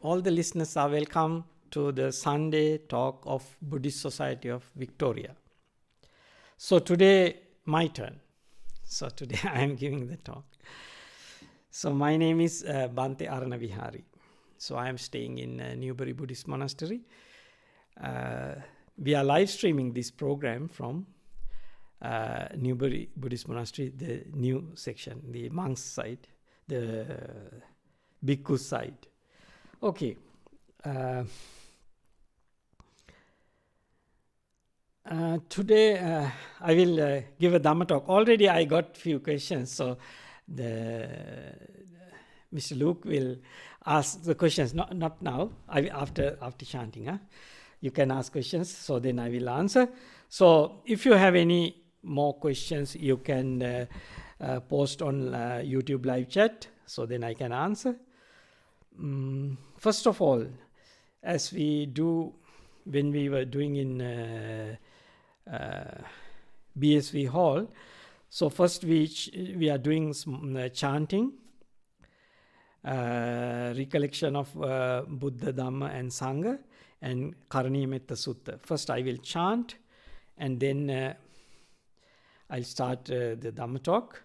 all the listeners are welcome to the Sunday talk of Buddhist Society of Victoria. So today, my turn. So today I am giving the talk. So my name is Bhante Aranavihari. So I am staying in Newbury Buddhist Monastery. We are live streaming this program from Newbury Buddhist Monastery, the new section, the monks side, the bhikkhu side. Okay. Today I will give a Dhamma talk. Already I got few questions, so Mr. Luke will ask the questions. Not now. After chanting, you can ask questions. So then I will answer. So if you have any more questions, you can post on YouTube live chat. So then I can answer. First of all, as we do when we were doing in BSV Hall, so first we are doing chanting, recollection of Buddha, Dhamma and Sangha, and Karaniya Metta Sutta. First I will chant, and then I'll start the Dhamma talk.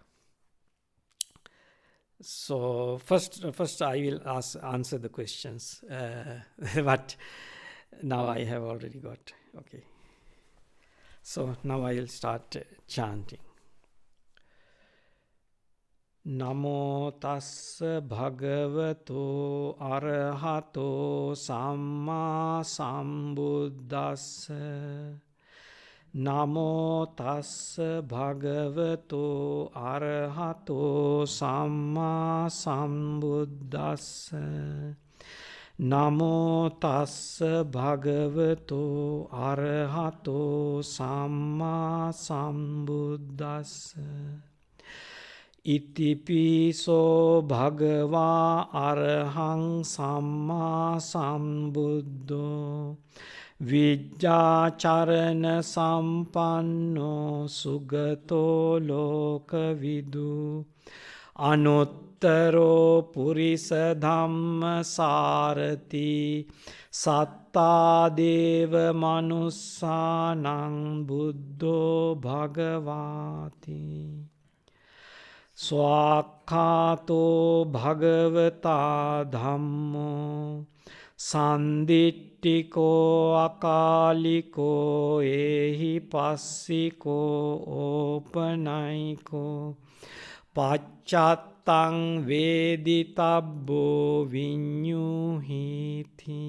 So first I will answer the questions, but now I have already got. Okay. So now I will start chanting. Namo tassa bhagavato arahato samma sambuddhassa. Namo tassa bhagavato arahato samma sambuddhassa. Namo tassa bhagavato arahato samma sambuddhassa. Itipiso bhagava arahang samma sambuddho. Vijjācarana sampanno sugato lokavidu. Anuttaro purisa dhamma sarati satta deva manussanang buddho bhagavati. Swakhato bhagavata dhammo Sandittiko akaliko ehi passiko opanaiko Paccattang veditabbo vinyuhiti.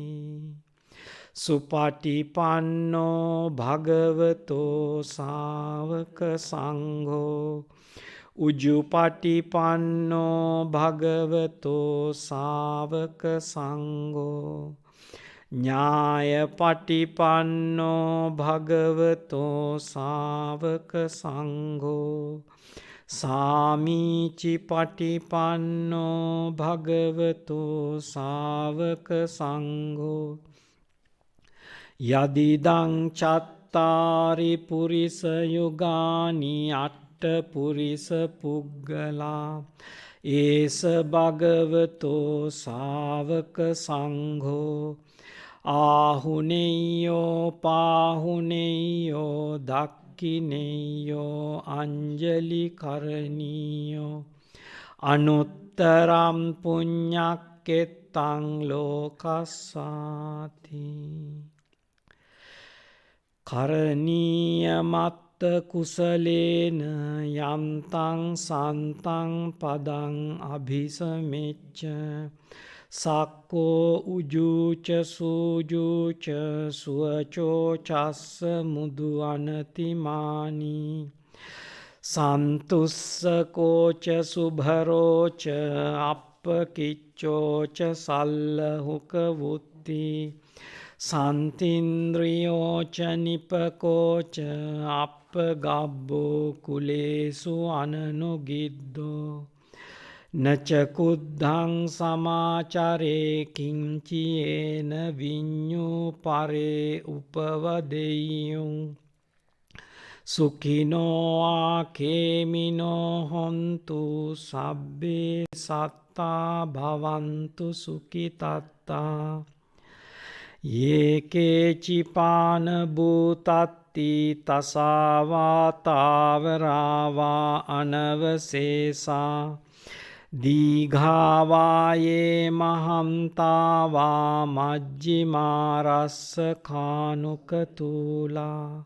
Supatipanno bhagavato savaka sangho. Ujupatipanno bhagavato savaka sangho. Nyāyapatipanno bhagavato savaka sangho. Sāmīci patipanno bhagavato savaka sangho. Yadidang cattari purisa yugani purisa puggala esa bhagavato savaka sangho. Ahuneyo pahuneyo dakkineyo anjali karaniyo. Anuttaram puññakkettang lokassati. Karaniya matta kusalena yantang santang padang abhisamecca. Sakko ujuca sujuca suaco cassa mudu anatimani. Santussa koca subharoca appakiccoca sallahuka vutti. Santindriyoca nipakoca appagabbo kulesu ananogiddo. Naca kuddhang samacare kinciyena vinyu pare upavadeyung. Sukhino akemino hontu sabbe satta bhavantu sukhitatta. Ye kechipana bhutatti tasava tavarava anavasesa. Dighavāye mahamtāvā majjimārassa kānukatūlā.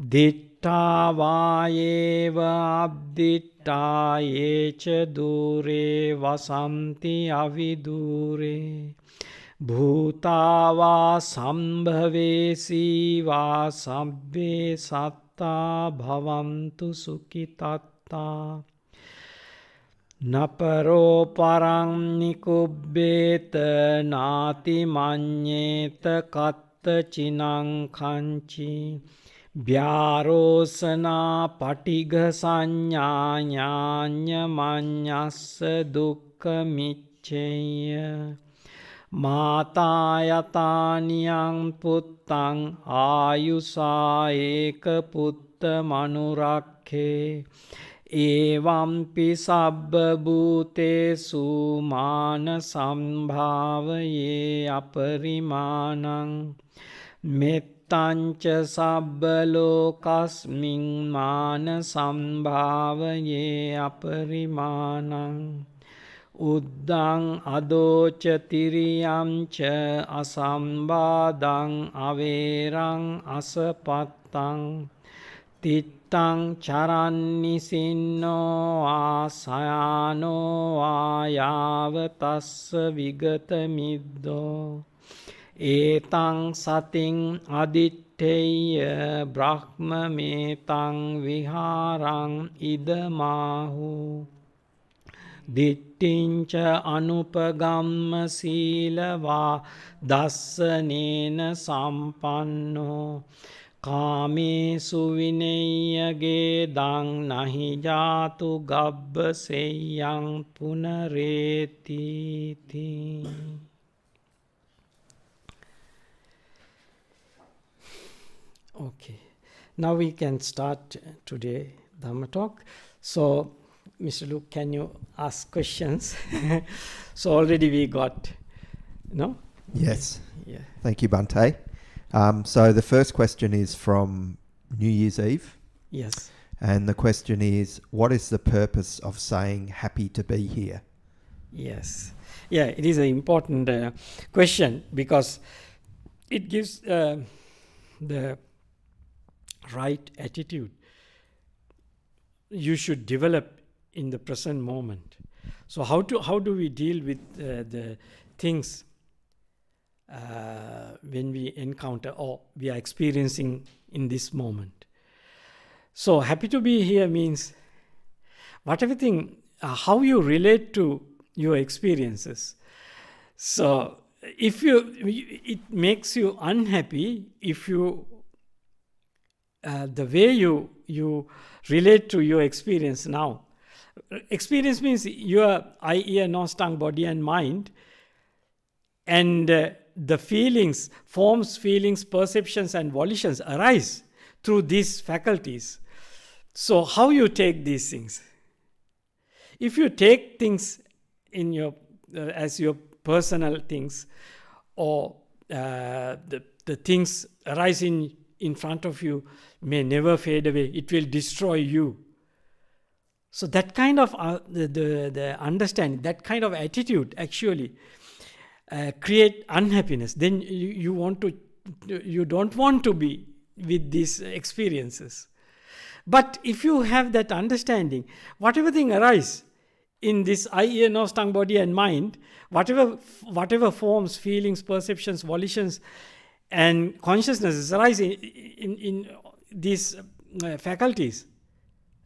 Ditthavāyeva abdittāye ca dure vasanti avidure. Bhūtāvā sambhavesi vā sabbe sattā bhavantu sukhitattā. Naparo parang nikubbeta nāti maññeta katta cinang kanchi. Vyārosana patigha saññā ñāñña maññassa dukkha micceya. Mātā yatāniyang puttang āyusā eka putta manurakkhe. Evampi sabba bhutesu mana sambhavaye aparimanang. Mettanca sabba lokasmin mana sambhavaye aparimanang. Uddang adoca tiriyam ca asambādang averang asapattang. Tittang charannisinno asayano ayāvatassa vigata middo. Etang sating aditteya brahma metang viharang idamahu. Dittinca anupagamma sīlavā dassanena sampanno. Kāmesu vineyage dang nahi jātu gabba seyyang punareti. Okay, now we can start today Dhamma talk. So, Mr. Luke, can you ask questions? So already we got, no? Yes. Yeah. Thank you, Bhante. So the first question is from New Year's Eve. Yes. And the question is, what is the purpose of saying happy to be here? Yes. Yeah, it is an important question because it gives the right attitude you should develop in the present moment. So how do we deal with the things when we encounter or we are experiencing in this moment? So happy to be here means whatever thing, how you relate to your experiences. So if it makes you unhappy if you the way you relate to your experience now. Experience means your eye, ear, nose, tongue, body and mind, and the feelings, forms, feelings, perceptions and volitions arise through these faculties. So how you take these things? If you take things in your as your personal things, or the things arise in front of you may never fade away, it will destroy you. So that kind of the understanding, that kind of attitude actually create unhappiness. Then you don't want to be with these experiences. But if you have that understanding, whatever thing arise in this eye, ear, nose, tongue, body and mind, whatever forms, feelings, perceptions, volitions and consciousnesses arise in these faculties,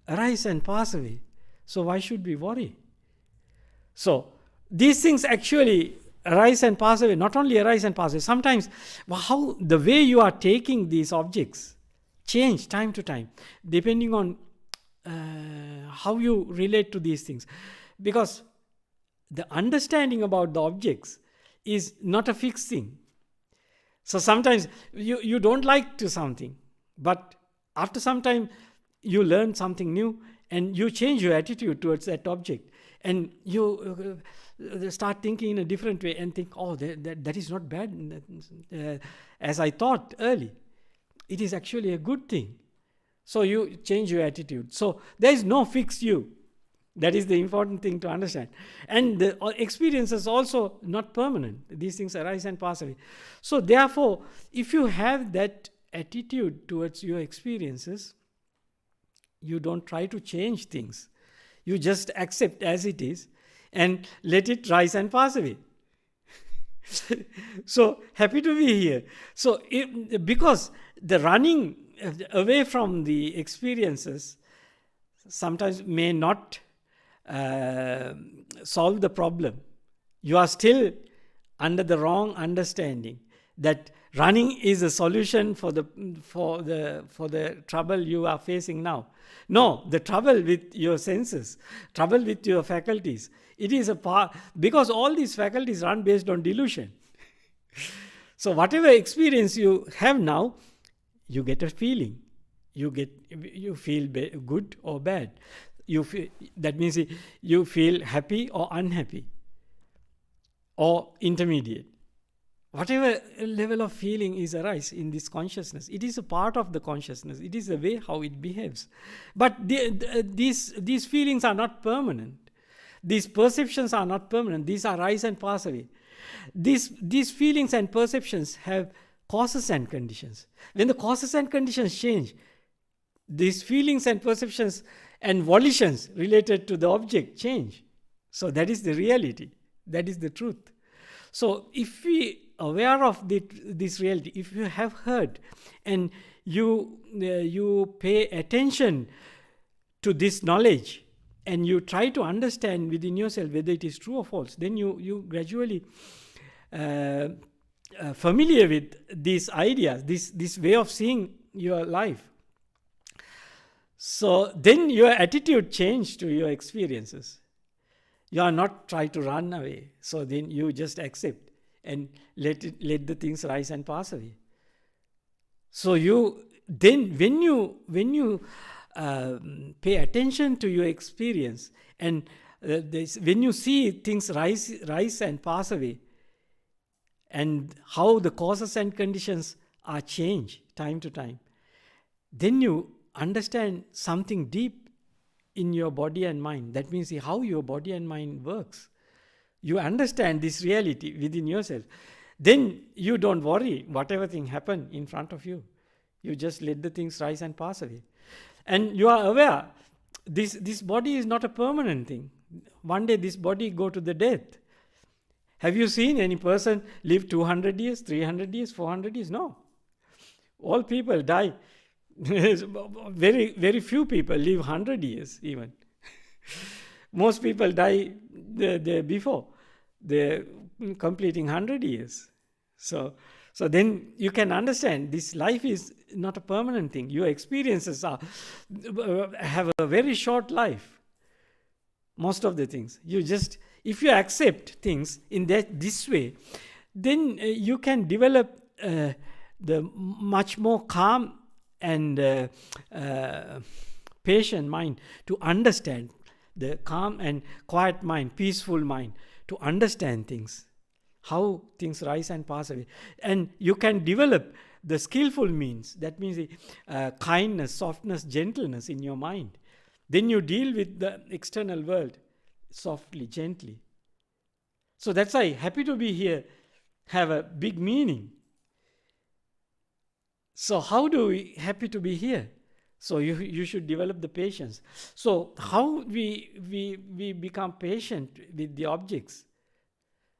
arise and pass away. So why should we worry? So these things actually arise and pass away. Not only arise and pass away, sometimes how the way you are taking these objects change time to time, depending on how you relate to these things. Because the understanding about the objects is not a fixed thing. So sometimes you don't like to something, but after some time, you learn something new and you change your attitude towards that object. And you start thinking in a different way and think, oh, that is not bad as I thought early. It is actually a good thing. So you change your attitude. So there is no fixed you. That is the important thing to understand. And the experience is also not permanent. These things arise and pass away. So therefore, if you have that attitude towards your experiences, you don't try to change things. You just accept as it is and let it rise and pass away. So happy to be here. So because the running away from the experiences sometimes may not solve the problem. You are still under the wrong understanding that running is a solution for the trouble you are facing now. No, the trouble with your senses, trouble with your faculties. It is a part, because all these faculties run based on delusion. So whatever experience you have now, you get a feeling. You feel good or bad. That means you feel happy or unhappy or intermediate. Whatever level of feeling is arise in this consciousness, it is a part of the consciousness. It is the way how it behaves. But these feelings are not permanent. These perceptions are not permanent. These arise and pass away. These feelings and perceptions have causes and conditions. When the causes and conditions change, these feelings and perceptions and volitions related to the object change. So that is the reality. That is the truth. So if we are aware of this reality, if you have heard and you pay attention to this knowledge and you try to understand within yourself whether it is true or false, then you gradually familiar with these ideas, this way of seeing your life. So then your attitude changes to your experiences. You are not trying to run away. So then you just accept and let the things rise and pass away. So when you pay attention to your experience and when you see things rise and pass away, and how the causes and conditions are changed time to time, then you understand something deep in your body and mind. That means how your body and mind works. You understand this reality within yourself. Then you don't worry whatever thing happen in front of you. You just let the things rise and pass away. And you are aware this body is not a permanent thing. One day this body go to the death. Have you seen any person live 200 years, 300 years, 400 years? No. All people die. Very, very few people live 100 years even. Most people die before they're completing 100 years. So then you can understand this life is not a permanent thing. Your experiences have a very short life. Most of the things. If you accept things in this way, then you can develop the much more calm and patient mind to understand, the calm and quiet mind, peaceful mind, to understand things, how things rise and pass away. And you can develop the skillful means, that means kindness, softness, gentleness in your mind. Then you deal with the external world softly, gently. So that's why happy to be here have a big meaning. So how do we happy to be here? So you should develop the patience. So how we become patient with the objects?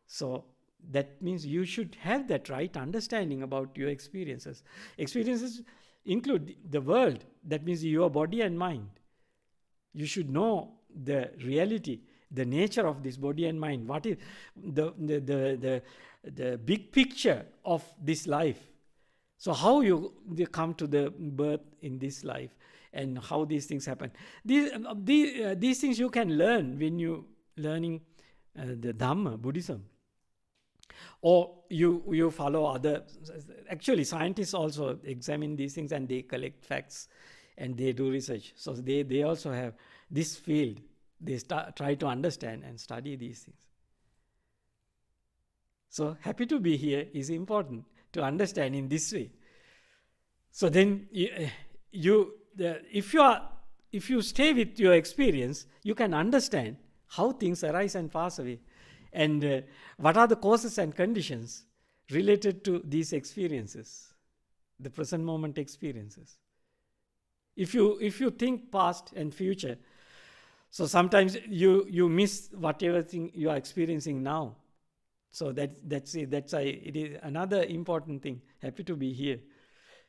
So that means you should have that right understanding about your experiences. Experiences include the world. That means your body and mind. You should know the reality, the nature of this body and mind. What is the big picture of this life? So how you come to the birth in this life and how these things happen. These things you can learn when you learning the Dhamma, Buddhism. Or you follow other. Actually, scientists also examine these things and they collect facts and they do research. So they also have this field. They try to understand and study these things. So happy to be here is important to understand in this way. So then if you stay with your experience, you can understand how things arise and pass away, and what are the causes and conditions related to these experiences, the present moment experiences. If you think past and future, so sometimes you miss whatever thing you are experiencing now. So that's it. That's why it is another important thing. Happy to be here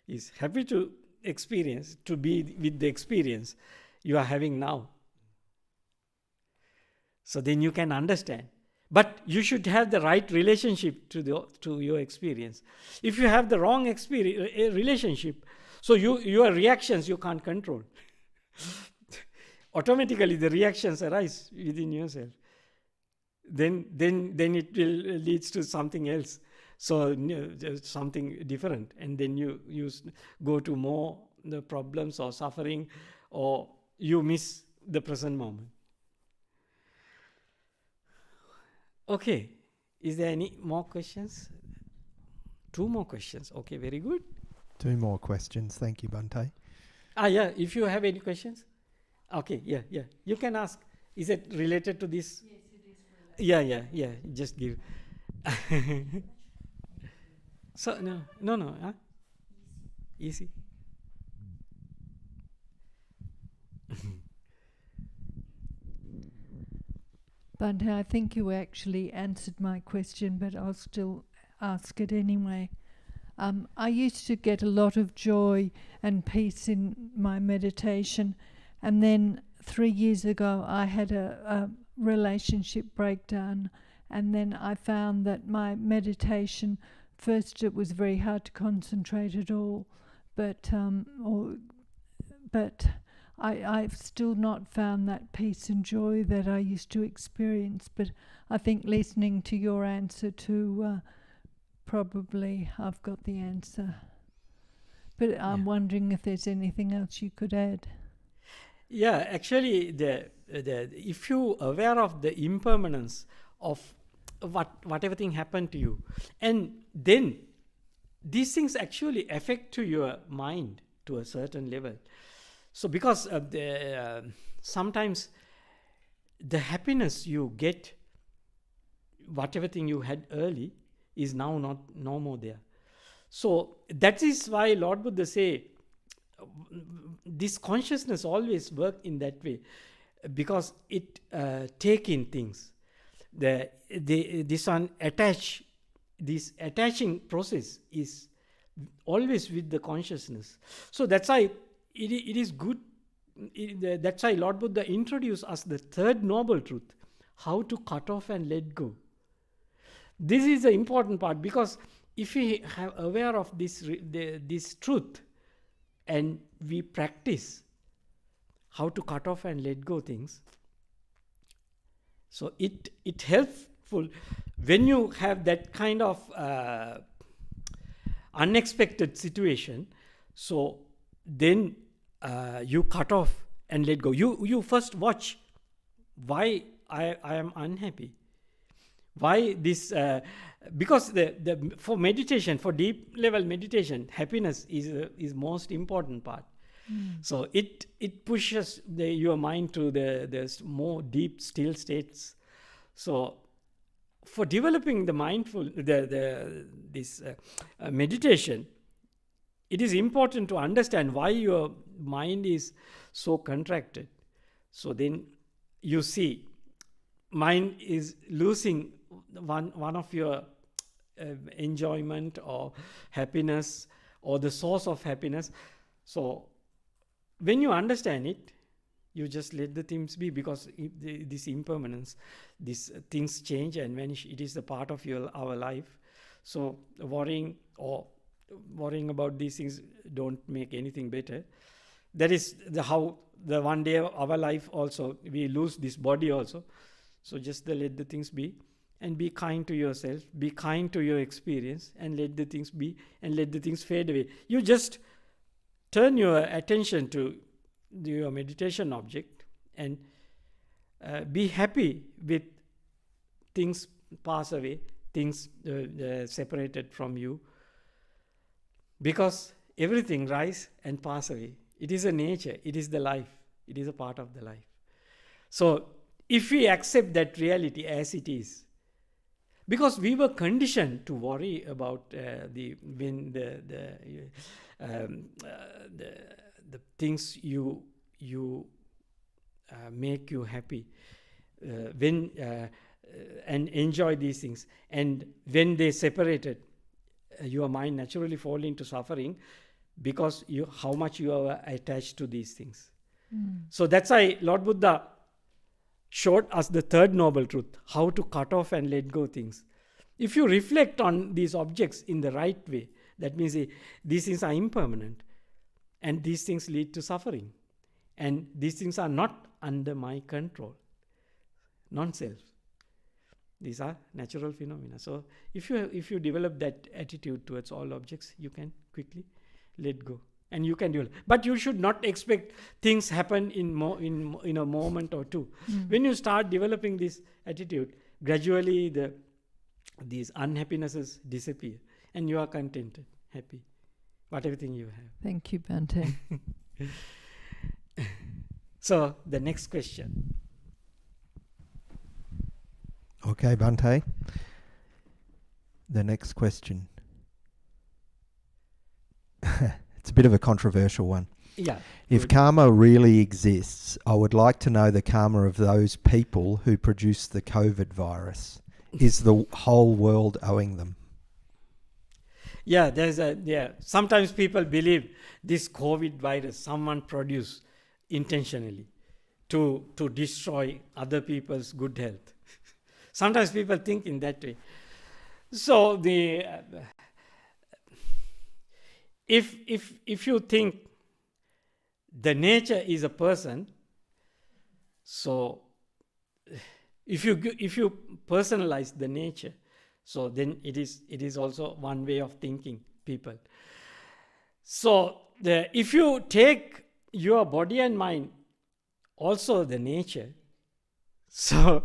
is happy to experience, to be with the experience you are having now. So then you can understand. But you should have the right relationship to your experience. If you have the wrong relationship, so your reactions you can't control. Automatically the reactions arise within yourself. Then it will leads to something else. So something different, and then you go to more the problems or suffering, or you miss the present moment. Okay, is there any more questions? 2 more questions. Okay, very good. 2 more questions. Thank you, Bhante. Yeah, if you have any questions. Okay, yeah, you can ask. Is it related to this? Yes, it is related. Yeah, just give. So no, huh? Easy. Bhante, I think you actually answered my question, but I'll still ask it anyway. I used to get a lot of joy and peace in my meditation, and then 3 years ago I had a relationship breakdown, and then I found that my meditation, first it was very hard to concentrate at all, but I've still not found that peace and joy that I used to experience. But I think listening to your answer to probably I've got the answer. But I'm wondering if there's anything else you could add. Yeah, actually, if you aware of the impermanence of whatever thing happened to you, and then these things actually affect to your mind to a certain level. So because sometimes the happiness you get, whatever thing you had early, is now no more there. So that is why Lord Buddha say this consciousness always work in that way, because it take in things. This attaching process is always with the consciousness. So that's why it is good. That's why Lord Buddha introduced us the third noble truth, how to cut off and let go. This is the important part, because if we have aware of this truth and we practice how to cut off and let go things, so it helpful when you have that kind of unexpected situation. So then you cut off and let go. You first watch why I am unhappy. Why this? Because for meditation, for deep level meditation, happiness is most important part. So it pushes your mind to the more deep still states. So for developing the mindful this meditation, it is important to understand why your mind is so contracted. So then you see mind is losing one of your enjoyment or happiness or the source of happiness. So when you understand it, you just let the things be, because this impermanence, these things change and vanish. It is a part of our life. So worrying about these things don't make anything better. That is how the one day of our life also, we lose this body also. So just let the things be. and be kind to yourself, be kind to your experience, and let the things be, and let the things fade away. You just turn your attention to your meditation object and be happy with things pass away, things separated from you, because everything rise and pass away. It is a nature, it is the life, it is a part of the life. So if we accept that reality as it is, because we were conditioned to worry about the things you make you happy, and enjoy these things, and when they separated, your mind naturally fall into suffering because how much you are attached to these things. So that's why Lord Buddha showed us the third noble truth, how to cut off and let go things. If you reflect on these objects in the right way, that means these things are impermanent, and these things lead to suffering, and these things are not under my control, non-self. These are natural phenomena. So if you develop that attitude towards all objects, you can quickly let go, and you can develop. But you should not expect things happen in a moment or two. When you start developing this attitude, gradually these unhappinesses disappear, and you are contented, happy, whatever thing you have. Thank you, Bhante. So the next question. Okay, Bhante. The next question. It's a bit of a controversial one. Yeah. If good. karma really exists, I would like to know the karma of those people who produced the COVID virus. Is the whole world owing them? Yeah, sometimes people believe this COVID virus someone produced intentionally to destroy other people's good health. Sometimes people think in that way. So if you think the nature is a person, so if you personalize the nature, so then it is also one way of thinking people. So if you take your body and mind also the nature, so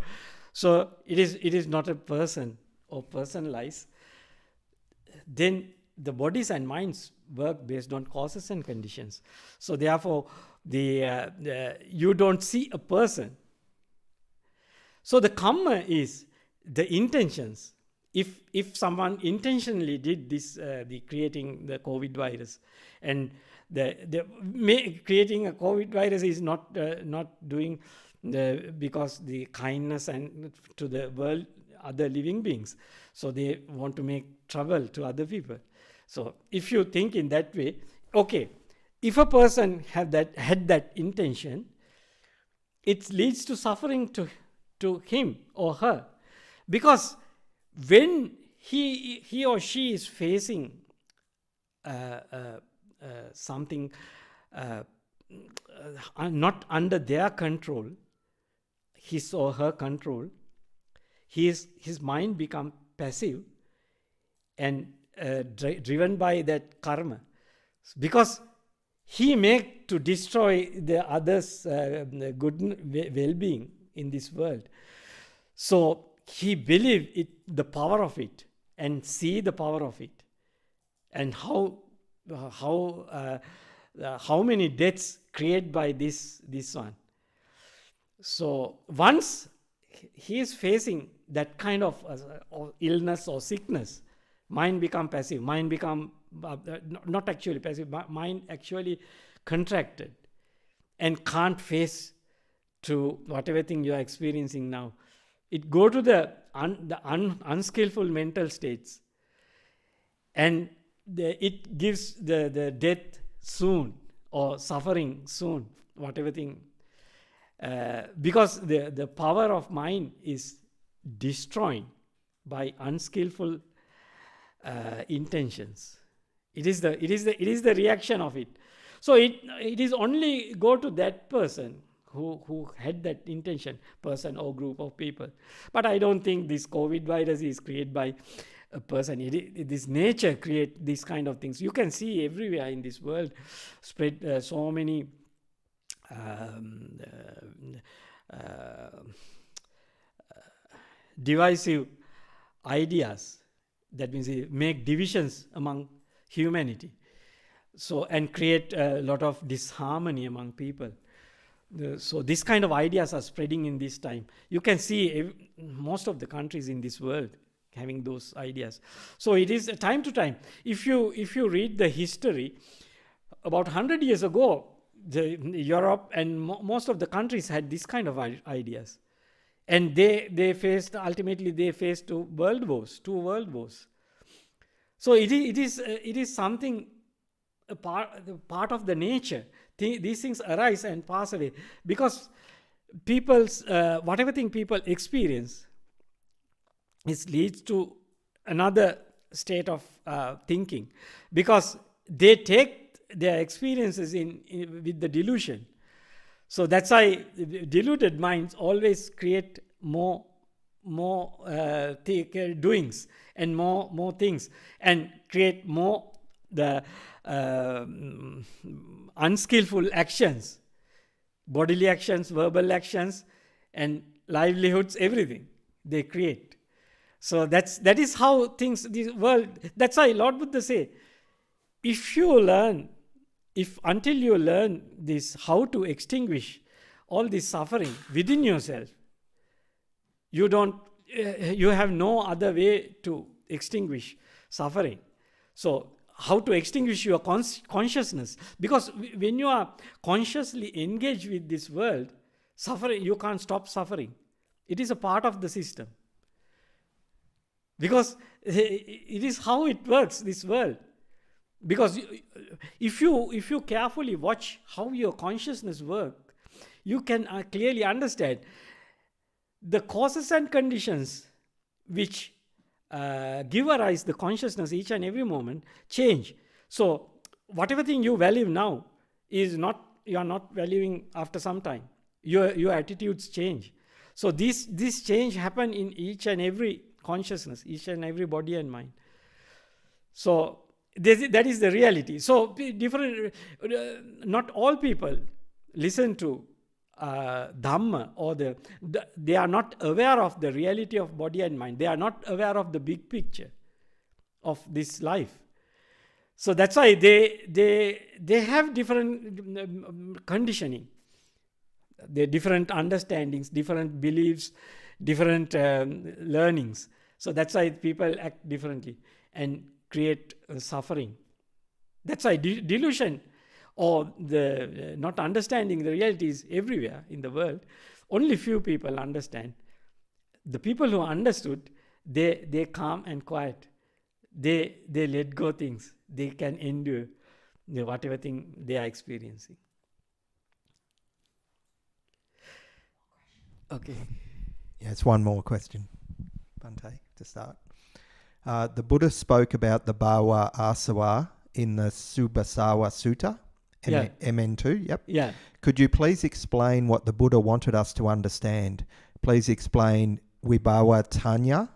it is not a person or personalized, then the bodies and minds work based on causes and conditions. So therefore you don't see a person. So the karma is the intentions. If someone intentionally did this, the creating the COVID virus, and creating a COVID virus is not doing because the kindness and to the world, other living beings. So they want to make trouble to other people. So if you think in that way, okay, if a person had that intention, it leads to suffering to him or her, because when he or she is facing something not under their control, his or her control, his mind become passive and driven by that karma, because he make to destroy the others' good well-being in this world. So he believe the power of it, and see the power of it, and how many deaths created by this one. So once he is facing that kind of illness or sickness, mind become passive, mind become not actually passive, mind actually contracted and can't face to whatever thing you are experiencing now. It go to the unskillful mental states, and it gives the death soon or suffering soon, whatever thing. Because the power of mind is destroyed by unskillful intentions. It is the reaction of it. So it is only go to that person who had that intention, person or group of people. But I don't think this COVID virus is created by a person. This nature create these kind of things. You can see everywhere in this world spread so many divisive ideas. That means make divisions among humanity. So, and create a lot of disharmony among people. So this kind of ideas are spreading in this time. You can see most of the countries in this world having those ideas. So it is time to time. If you read the history, about 100 years ago, Europe and most of the countries had this kind of ideas. And they faced two world wars. So it is something, a part of the nature. These things arise and pass away because people's whatever thing people experience, it leads to another state of thinking, because they take their experiences with the delusion. So that's why deluded minds always create more doings and more things, and create more the unskillful actions, bodily actions, verbal actions, and livelihoods, everything they create. So that is how things, this world, that's why Lord Buddha say, until you learn this, how to extinguish all this suffering within yourself, you have no other way to extinguish suffering. So how to extinguish your consciousness? Because when you are consciously engaged with this world, suffering, you can't stop suffering. It is a part of the system. Because it is how it works, this world. Because if you carefully watch how your consciousness works, you can clearly understand the causes and conditions which give arise the consciousness each and every moment change. So whatever thing you value now you are not valuing after some time. Your attitudes change. So this change happen in each and every consciousness, each and every body and mind. So that is the reality. So different, not all people listen to Dhamma, or they are not aware of the reality of body and mind. They are not aware of the big picture of this life. So that's why they have different conditioning, the different understandings, different beliefs, different learnings. So that's why people act differently and create suffering. That's why delusion, or the not understanding the reality, is everywhere in the world. Only few people understand. The people who understood, they calm and quiet. They let go things. They can endure whatever thing they are experiencing. Okay. Yes, one more question, Bhante, to start. The Buddha spoke about the Bhava Asawa in the Subhasawa Sutta, MN2, yep. Yeah. Could you please explain what the Buddha wanted us to understand? Please explain Vibhava Tanya.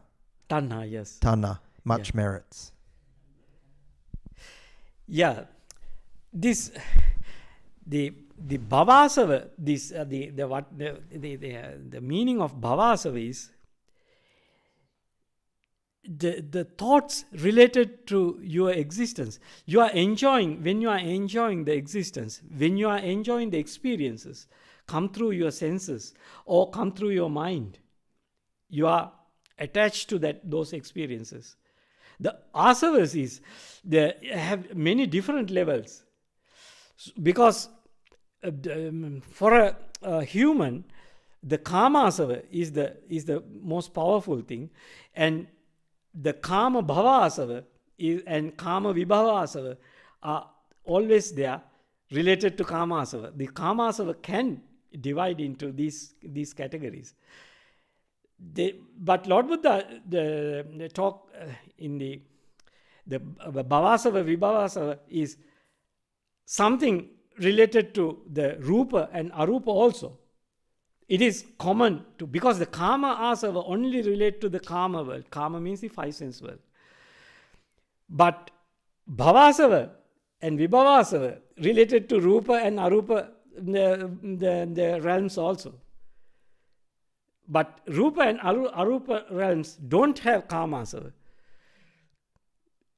Tanha, yes. Tanha, much merits. Yeah. This, the bhavasava, this the meaning of bhavasava is the thoughts related to your existence. You are enjoying, when you are enjoying the existence, when you are enjoying the experiences, come through your senses or come through your mind, you are attached to those experiences. The asavas they have many different levels, because for a human, the kama asava is the most powerful thing, and the kama bhava asava and kama vibhava asava are always there related to kama asava. The kama asava can divide into these categories. But Lord Buddha the talk in the bhavasava, vibhavasava is something related to the rupa and arupa also. it is common to, because the kama asava only relate to the kama world. Kama means the five sense world. But bhavasava and vibhavasava related to rupa and arupa, the realms also. But rupa and arupa realms don't have kama asava.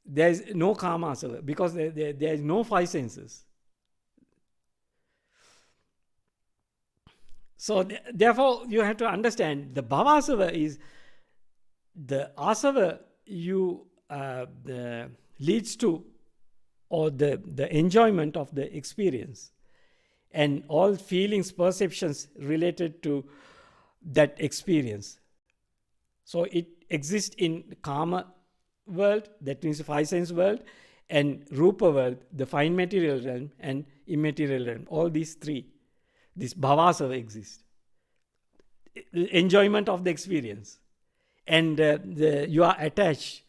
There is no kama asava because there is no five senses. So therefore you have to understand the bhavasava is the asava leads to, or the enjoyment of the experience, and all feelings, perceptions related to that experience. So it exists in kama world, that means the five sense world, and rupa world, the fine material realm, and immaterial realm. All these three, this bhavasava exists. Enjoyment of the experience, and you are attached,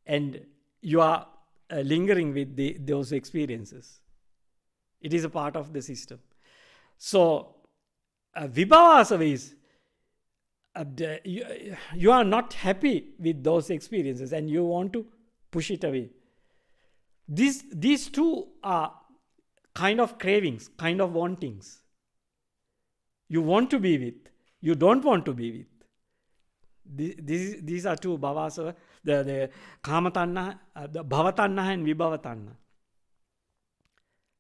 and you are lingering with those experiences. It is a part of the system. So vibhavasava is you are not happy with those experiences and you want to push it away. These two are kind of cravings, kind of wantings. You want to be with, you don't want to be with. These are two bhavasava, the kamatanna, the bhavatanna and vibhavatanna.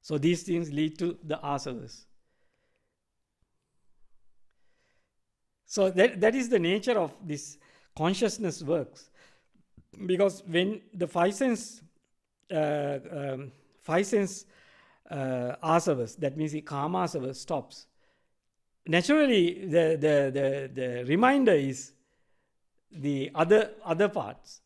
So these things lead to the asavas. So that is the nature of this consciousness works. Because when the five sense asavas, that means the kama asavas stops, naturally the reminder is the other parts.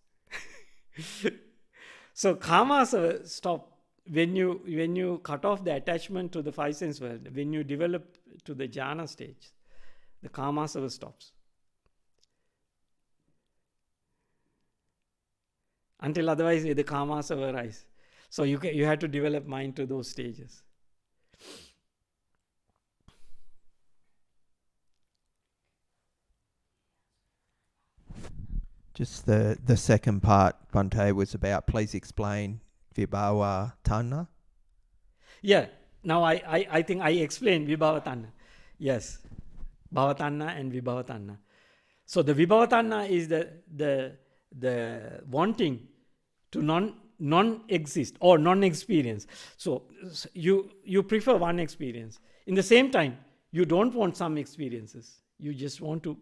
So kama asava stop when you cut off the attachment to the five sense world, when you develop to the jhana stage. The kama asava stops. Until otherwise the kama asava arise. So you have to develop mind to those stages. Just the second part, Bhante, was about, please explain vibhava tanna. Yeah, now I think I explained vibhavatanna. Yes, bhavatanna and vibhavatanna. So the vibhavatanna is the wanting to non-exist or non-experience. So you prefer one experience. In the same time, you don't want some experiences. You just want to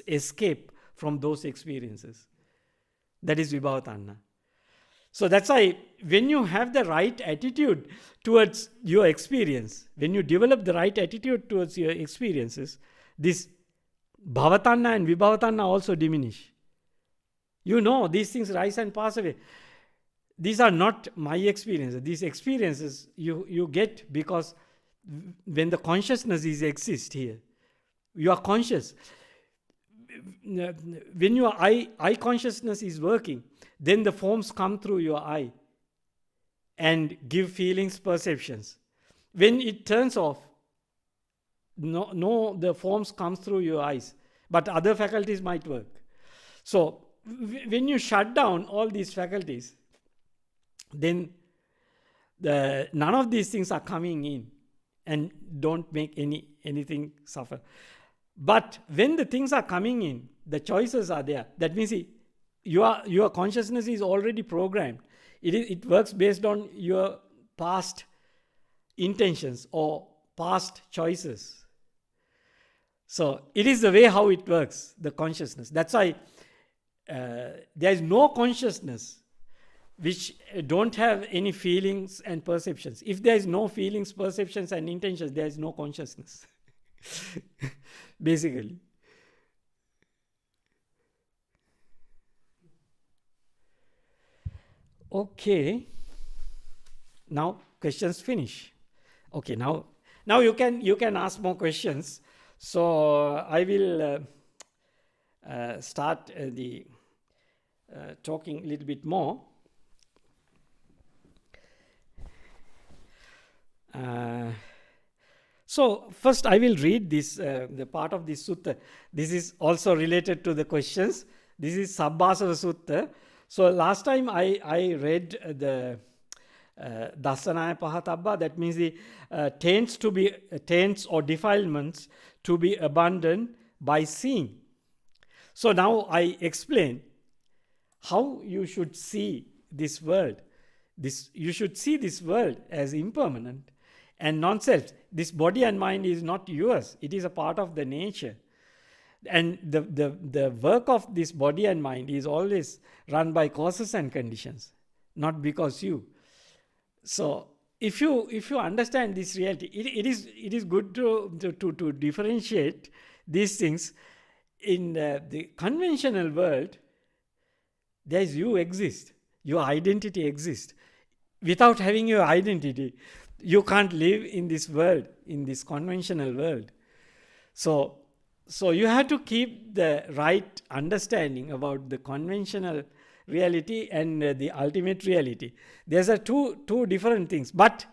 escape from those experiences. That is vibhavatanna. So that's why when you have the right attitude towards your experience, when you develop the right attitude towards your experiences, this bhavatanna and vibhavatanna also diminish. You know, these things rise and pass away. These are not my experiences. These experiences you get because when the consciousness exists here, you are conscious. When your eye consciousness is working, then the forms come through your eye and give feelings, perceptions. When it turns off, no, the forms come through your eyes, but other faculties might work. So when you shut down all these faculties, then none of these things are coming in and don't make anything suffer. But when the things are coming in, the choices are there. That means your consciousness is already programmed. It works based on your past intentions or past choices. So it is the way how it works, the consciousness. That's why there is no consciousness which don't have any feelings and perceptions. If there is no feelings, perceptions and intentions, there is no consciousness. Basically. Okay. Now questions finish. Okay, now you can ask more questions. So I will start the talking a little bit more. So first I will read this, the part of this sutta. This is also related to the questions. This is Sabbasava Sutta. So last time I read the Dasanaya Pahatabba, that means the taints or defilements to be abandoned by seeing. So now I explain how you should see this world. You should see this world as impermanent and non-self. This body and mind is not yours. It is a part of the nature. And the work of this body and mind is always run by causes and conditions, not because you. So if you understand this reality, it is good to differentiate these things. In the conventional world, there is you exist. Your identity exists. Without having your identity, you can't live in this world, in this conventional world. So you have to keep the right understanding about the conventional reality and the ultimate reality. There's two different things, but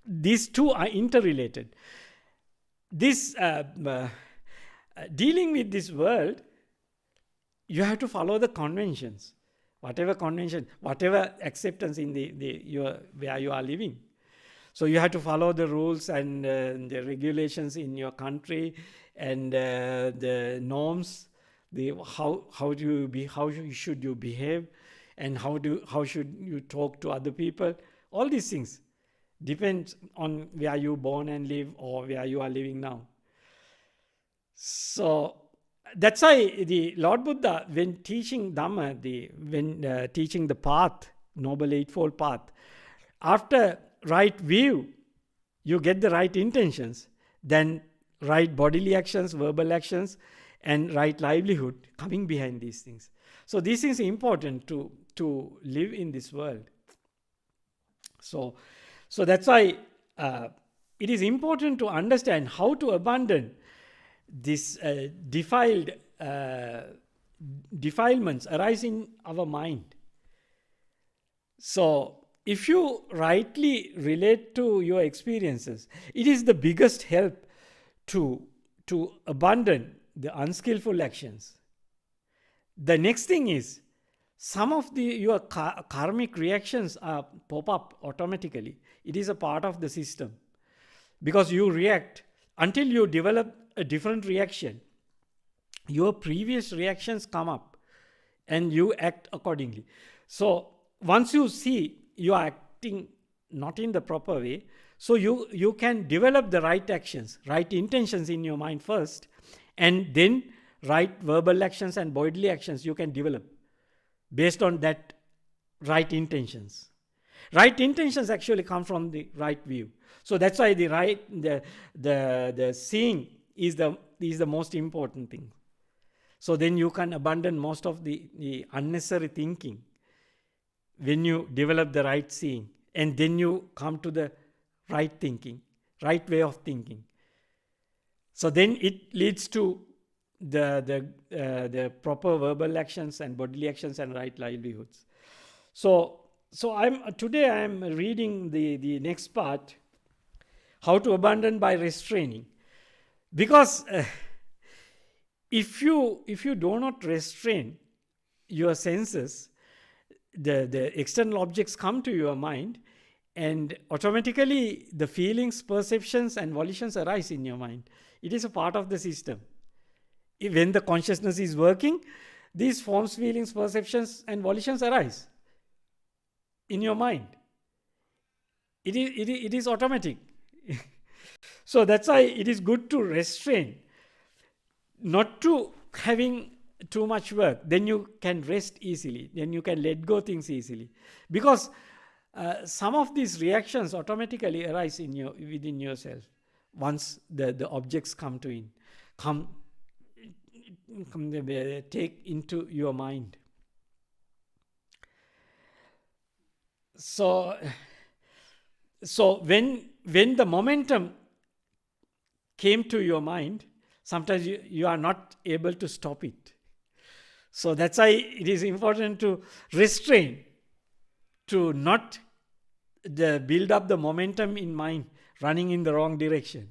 these two are interrelated. This dealing with this world, you have to follow the conventions, whatever convention, whatever acceptance in where you are living. So you have to follow the rules and the regulations in your country and the norms, how should you behave, and how should you talk to other people. All these things depends on where you born and live or where you are living now. So that's why the Lord Buddha, when teaching Dhamma, when teaching the path, Noble Eightfold Path, after right view, you get the right intentions, then right bodily actions, verbal actions, and right livelihood coming behind these things. So these things are important to live in this world. So that's why it is important to understand how to abandon this defilements arise in our mind. So if you rightly relate to your experiences, it is the biggest help to abandon the unskillful actions. The next thing is, some of your karmic reactions pop up automatically. It is a part of the system. Because you react until you develop a different reaction. Your previous reactions come up and you act accordingly. So once you see you are acting not in the proper way, so you can develop the right actions, right intentions in your mind first, and then right verbal actions and bodily actions you can develop based on that right intentions. Right intentions actually come from the right view. So that's why the seeing is the most important thing. So then you can abandon most of the unnecessary thinking when you develop the right seeing, and then you come to the right thinking, right way of thinking. So then it leads to the proper verbal actions and bodily actions and right livelihoods. So today I am reading the next part, how to abandon by restraining. Because if you do not restrain your senses, the external objects come to your mind, and automatically the feelings, perceptions, and volitions arise in your mind. It is a part of the system. When the consciousness is working, these forms, feelings, perceptions, and volitions arise in your mind. It is automatic. So that's why it is good to restrain, not to having too much work. Then you can rest easily. Then you can let go things easily. Because some of these reactions automatically arise within yourself once the objects take into your mind. So when the momentum came to your mind, sometimes you are not able to stop it. So that's why it is important to restrain, to not build up the momentum in mind running in the wrong direction.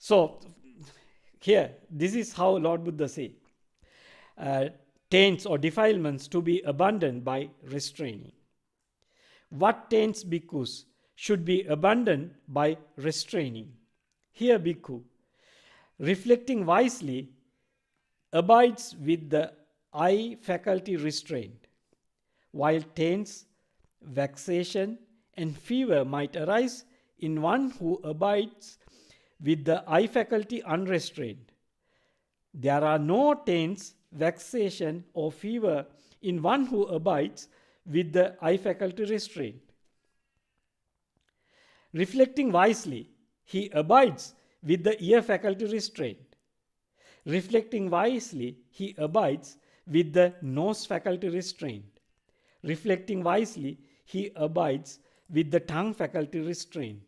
So here, this is how Lord Buddha say, taints or defilements to be abandoned by restraining. What taints bhikkhus should be abandoned by restraining? Here bhikkhu, reflecting wisely, abides with the eye faculty restrained, while taints, vexation and fever might arise in one who abides with the eye faculty unrestrained. There are no taints, vexation or fever in one who abides with the eye faculty restrained. Reflecting wisely, he abides with the ear faculty restrained. Reflecting wisely, he abides with the nose faculty restrained. Reflecting wisely, he abides with the tongue faculty restrained.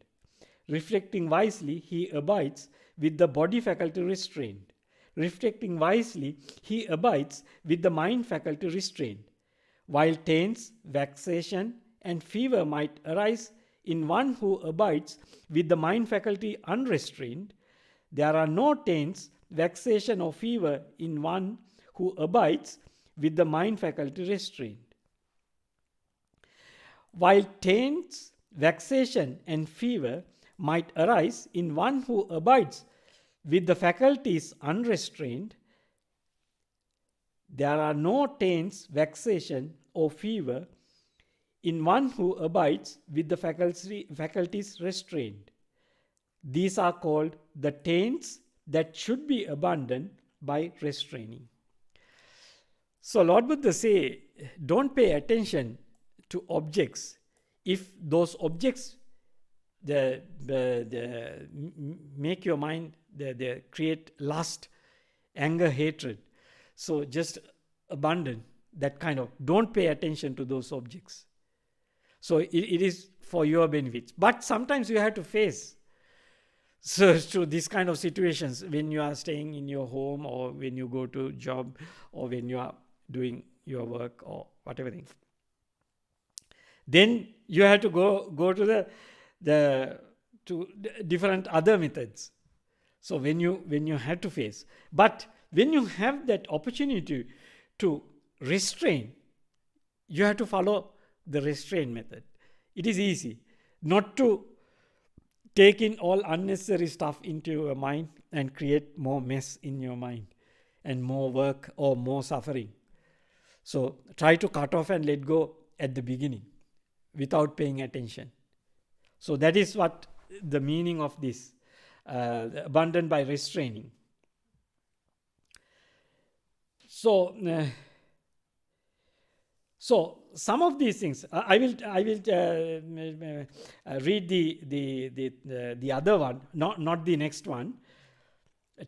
Reflecting wisely, he abides with the body faculty restrained. Reflecting wisely, he abides with the mind faculty restrained. While taints, vexation, and fever might arise in one who abides with the mind faculty unrestrained, there are no taints, vexation, or fever in one who abides with the mind faculty restrained. While taints, vexation, and fever might arise in one who abides with the faculties unrestrained, there are no taints, vexation, or fever in one who abides with the faculties restrained. These are called the taints that should be abandoned by restraining. So Lord Buddha say, don't pay attention to objects if those objects make your mind, they create lust, anger, hatred. So just abandon that kind of, don't pay attention to those objects. So it is for your benefit. But sometimes you have to face to these kind of situations when you are staying in your home, or when you go to job, or when you are doing your work or whatever thing. Then you have to go to the different other methods. So when you have to face, but when you have that opportunity to restrain, you have to follow the restraint method. It is easy not to take in all unnecessary stuff into your mind and create more mess in your mind and more work or more suffering. So try to cut off and let go at the beginning without paying attention. So that is what the meaning of this, abandoned by restraining. So some of these things, I will read the other one, not the next one.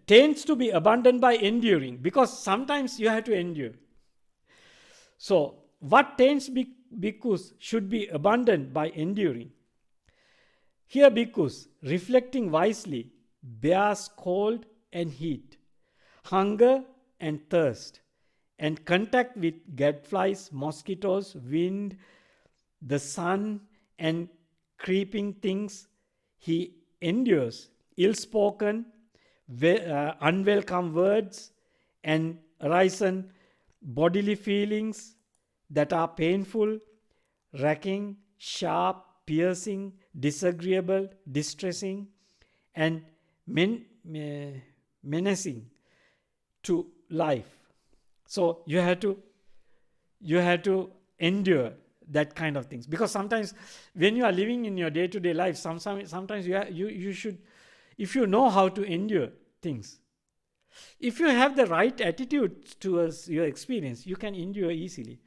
Tends to be abandoned by enduring, because sometimes you have to endure. So what tends bhikkhus should be abandoned by enduring? Here bhikkhus, reflecting wisely, bears cold and heat, hunger and thirst, and contact with gadflies, mosquitoes, wind, the sun, and creeping things. He endures ill-spoken, unwelcome words, and arisen bodily feelings that are painful, racking, sharp, piercing, disagreeable, distressing, and menacing to life. So you have to endure that kind of things, because sometimes when you are living in your day-to-day life, sometimes you should, if you know how to endure things, if you have the right attitude towards your experience, you can endure easily.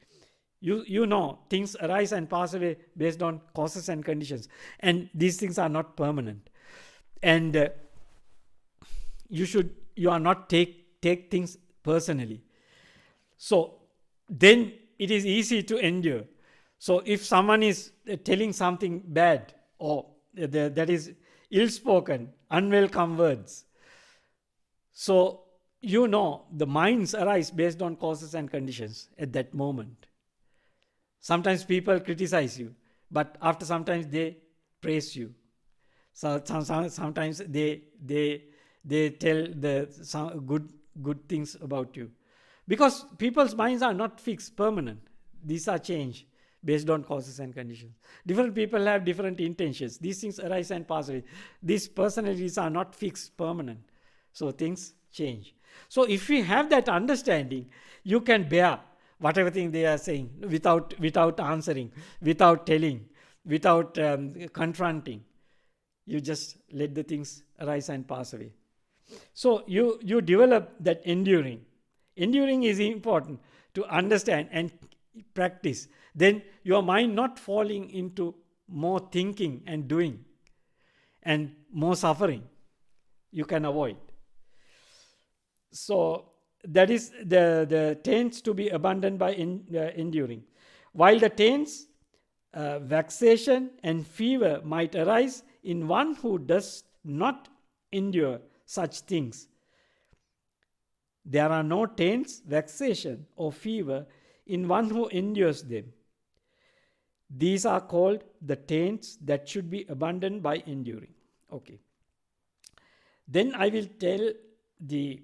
You know things arise and pass away based on causes and conditions, and these things are not permanent, and you are not take things personally. So then it is easy to endure. So if someone is telling something bad, or that is ill-spoken, unwelcome words, so you know the minds arise based on causes and conditions at that moment. Sometimes people criticize you, but after sometimes they praise you. So sometimes they They tell some good things about you. Because people's minds are not fixed, permanent. These are changed based on causes and conditions. Different people have different intentions. These things arise and pass away. These personalities are not fixed, permanent. So things change. So if we have that understanding, you can bear whatever thing they are saying without answering, without telling, without confronting. You just let the things arise and pass away. So you develop that enduring. Enduring is important to understand and practice. Then your mind not falling into more thinking and doing and more suffering. You can avoid. So that is the taints to be abandoned by enduring. While the taints, vexation and fever might arise in one who does not endure such things, there are no taints, vexation or fever in one who endures them. These are called the taints that should be abandoned by enduring. Okay. Then I will tell the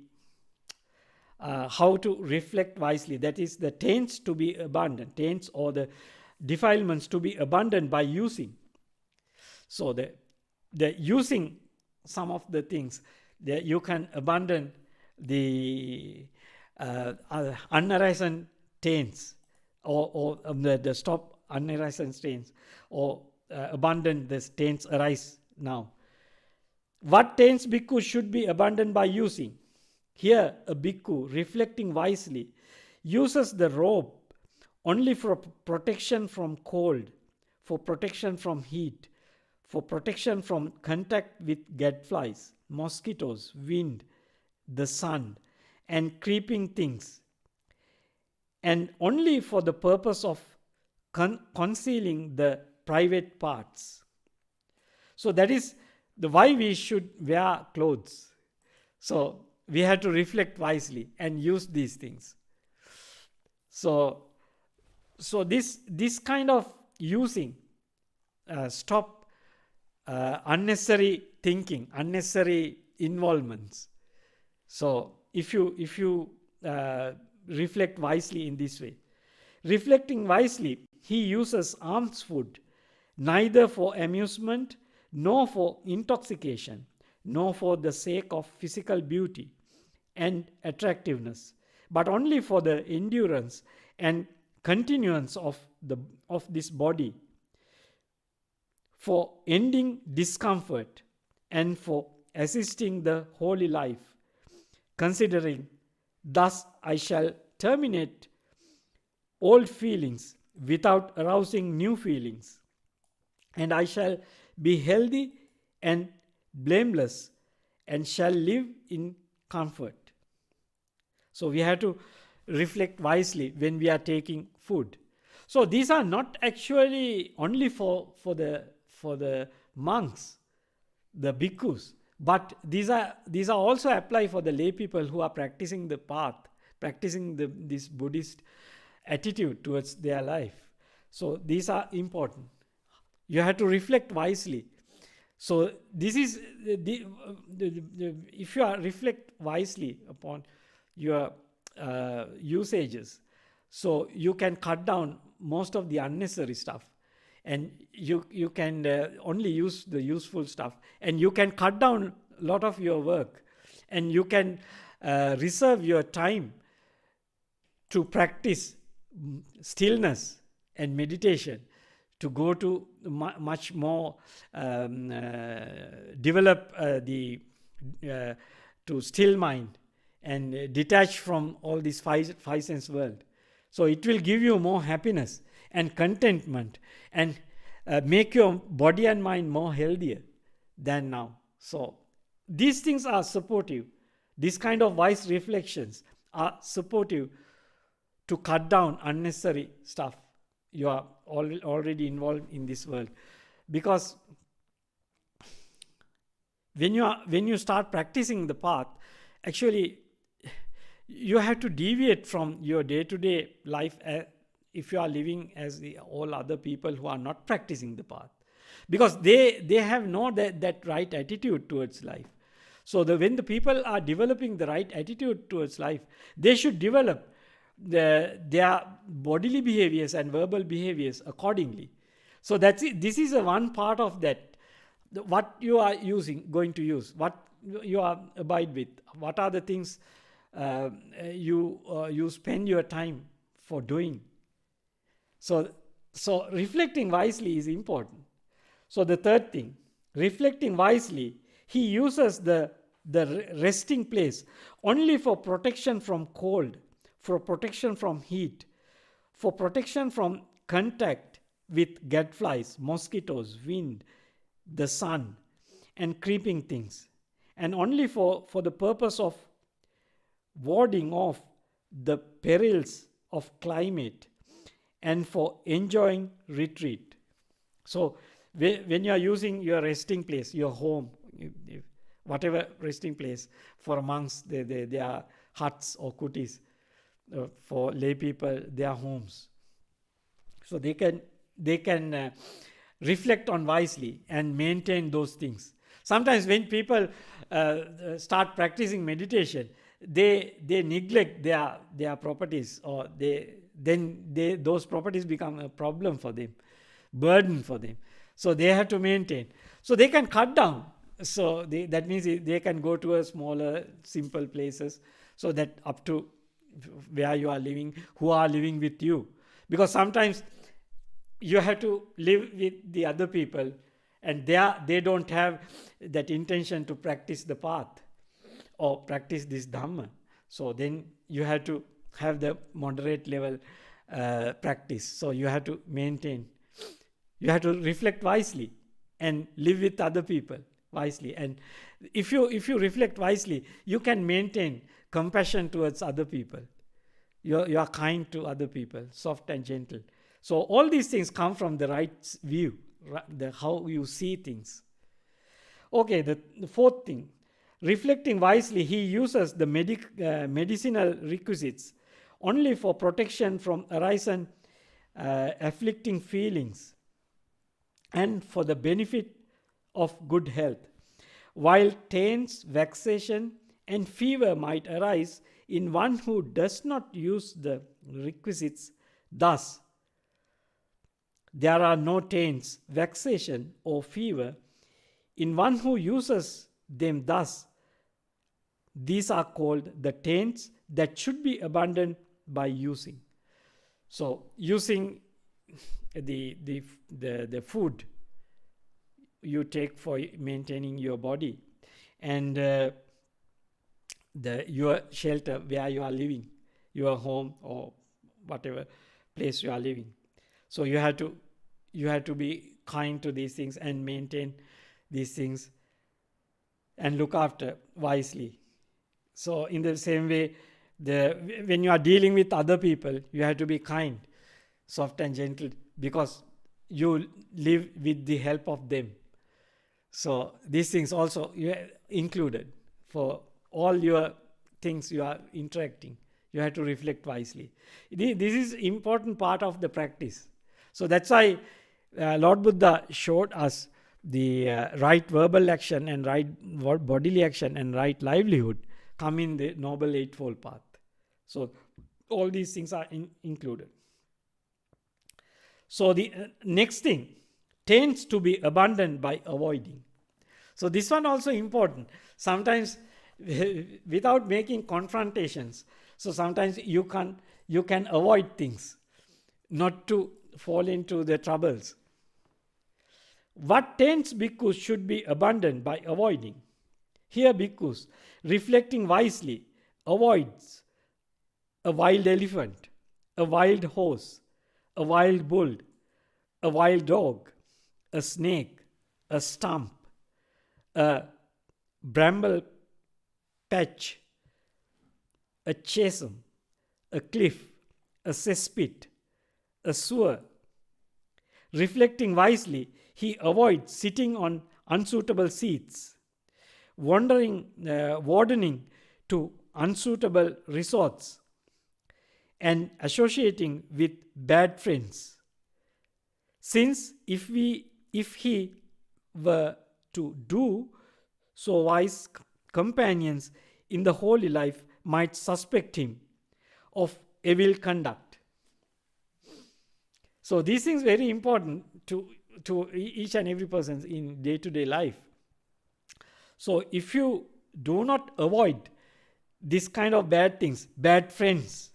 how to reflect wisely. That is the taints to be abandoned, taints or the defilements to be abandoned by using. So the using some of the things that you can abandon the unarisen taints or the stop unarisen taints or abandon the taints arise now. What taints bhikkhu should be abandoned by using? Here a bhikkhu reflecting wisely uses the robe only for protection from cold, for protection from heat, for protection from contact with gadflies, mosquitoes, wind, the sun, and creeping things, and only for the purpose of concealing the private parts. So that is the why we should wear clothes. So we have to reflect wisely and use these things. So this kind of using stop unnecessary thinking, unnecessary involvements. So if you reflect wisely in this way, reflecting wisely, he uses alms food neither for amusement nor for intoxication, nor for the sake of physical beauty and attractiveness, but only for the endurance and continuance of this body, for ending discomfort and for assisting the holy life, considering, thus I shall terminate old feelings without arousing new feelings, and I shall be healthy and blameless and shall live in comfort. So we have to reflect wisely when we are taking food. So these are not actually only for the monks, the bhikkhus, but these are also apply for the lay people who are practicing the path, practicing this Buddhist attitude towards their life. So these are important. You have to reflect wisely. So this is if you are reflect wisely upon your usages, so you can cut down most of the unnecessary stuff, and you can only use the useful stuff, and you can cut down a lot of your work, and you can reserve your time to practice stillness and meditation, to go to much more develop to still mind and detach from all this five sense world. So it will give you more happiness and contentment and make your body and mind more healthier than now. So these things are supportive. This kind of wise reflections are supportive to cut down unnecessary stuff. You are already involved in this world, because when you start practicing the path, actually you have to deviate from your day-to-day life if you are living as all other people who are not practicing the path, because they have no that right attitude towards life. So when the people are developing the right attitude towards life, they should develop their bodily behaviors and verbal behaviors accordingly. So that's it. This is a one part of that. What you are going to use, what you are abide with, what are the things you spend your time for doing. So reflecting wisely is important. So the third thing, reflecting wisely, he uses the resting place only for protection from cold, for protection from heat, for protection from contact with gadflies, mosquitoes, wind, the sun, and creeping things, and only for the purpose of warding off the perils of climate and for enjoying retreat. So when you are using your resting place, your home, whatever resting place, for monks, they are huts or kutis. For lay people, their homes. So they can reflect on wisely and maintain those things. Sometimes when people start practicing meditation, they neglect their properties, or those properties become a problem for them, burden for them. So they have to maintain. So they can cut down. So that means they can go to a smaller, simple places, so that up to where you are living, who are living with you. Because sometimes you have to live with the other people, and they don't have that intention to practice the path or practice this Dhamma. So then you have to have the moderate level practice. So you have to maintain. You have to reflect wisely and live with other people wisely. And if you reflect wisely, you can maintain compassion towards other people. You are kind to other people, soft and gentle. So all these things come from the right view, how you see things. Okay, the fourth thing, reflecting wisely, he uses the medicinal requisites only for protection from arising afflicting feelings and for the benefit of good health. While taints, vexation, and fever might arise in one who does not use the requisites thus, there are no taints, vexation, or fever in one who uses them thus. These are called the taints that should be abandoned by using. So your take for maintaining your body, and your shelter where you are living, your home or whatever place you are living. So you have to be kind to these things and maintain these things and look after wisely. So in the same way, when you are dealing with other people, you have to be kind, soft and gentle, because you live with the help of them. So these things also you are included for all your things you are interacting. You have to reflect wisely. This is important part of the practice. So that's why Lord Buddha showed us the right verbal action and right bodily action and right livelihood come in the Noble Eightfold Path. So all these things are included. So the next thing, tends to be abandoned by avoiding. So this one also important. Sometimes without making confrontations. So sometimes you can avoid things, not to fall into the troubles. What taints bhikkhus should be abandoned by avoiding? Here bhikkhus, reflecting wisely, avoids a wild elephant, a wild horse, a wild bull, a wild dog, a snake, a stump, a bramble patch, a chasm, a cliff, a cesspit, a sewer. Reflecting wisely, he avoids sitting on unsuitable seats, wardening to unsuitable resorts, and associating with bad friends. Since if he were to do so wise companions in the holy life might suspect him of evil conduct. So these things very important to each and every person in day-to-day life. So if you do not avoid this kind of bad things, bad friends,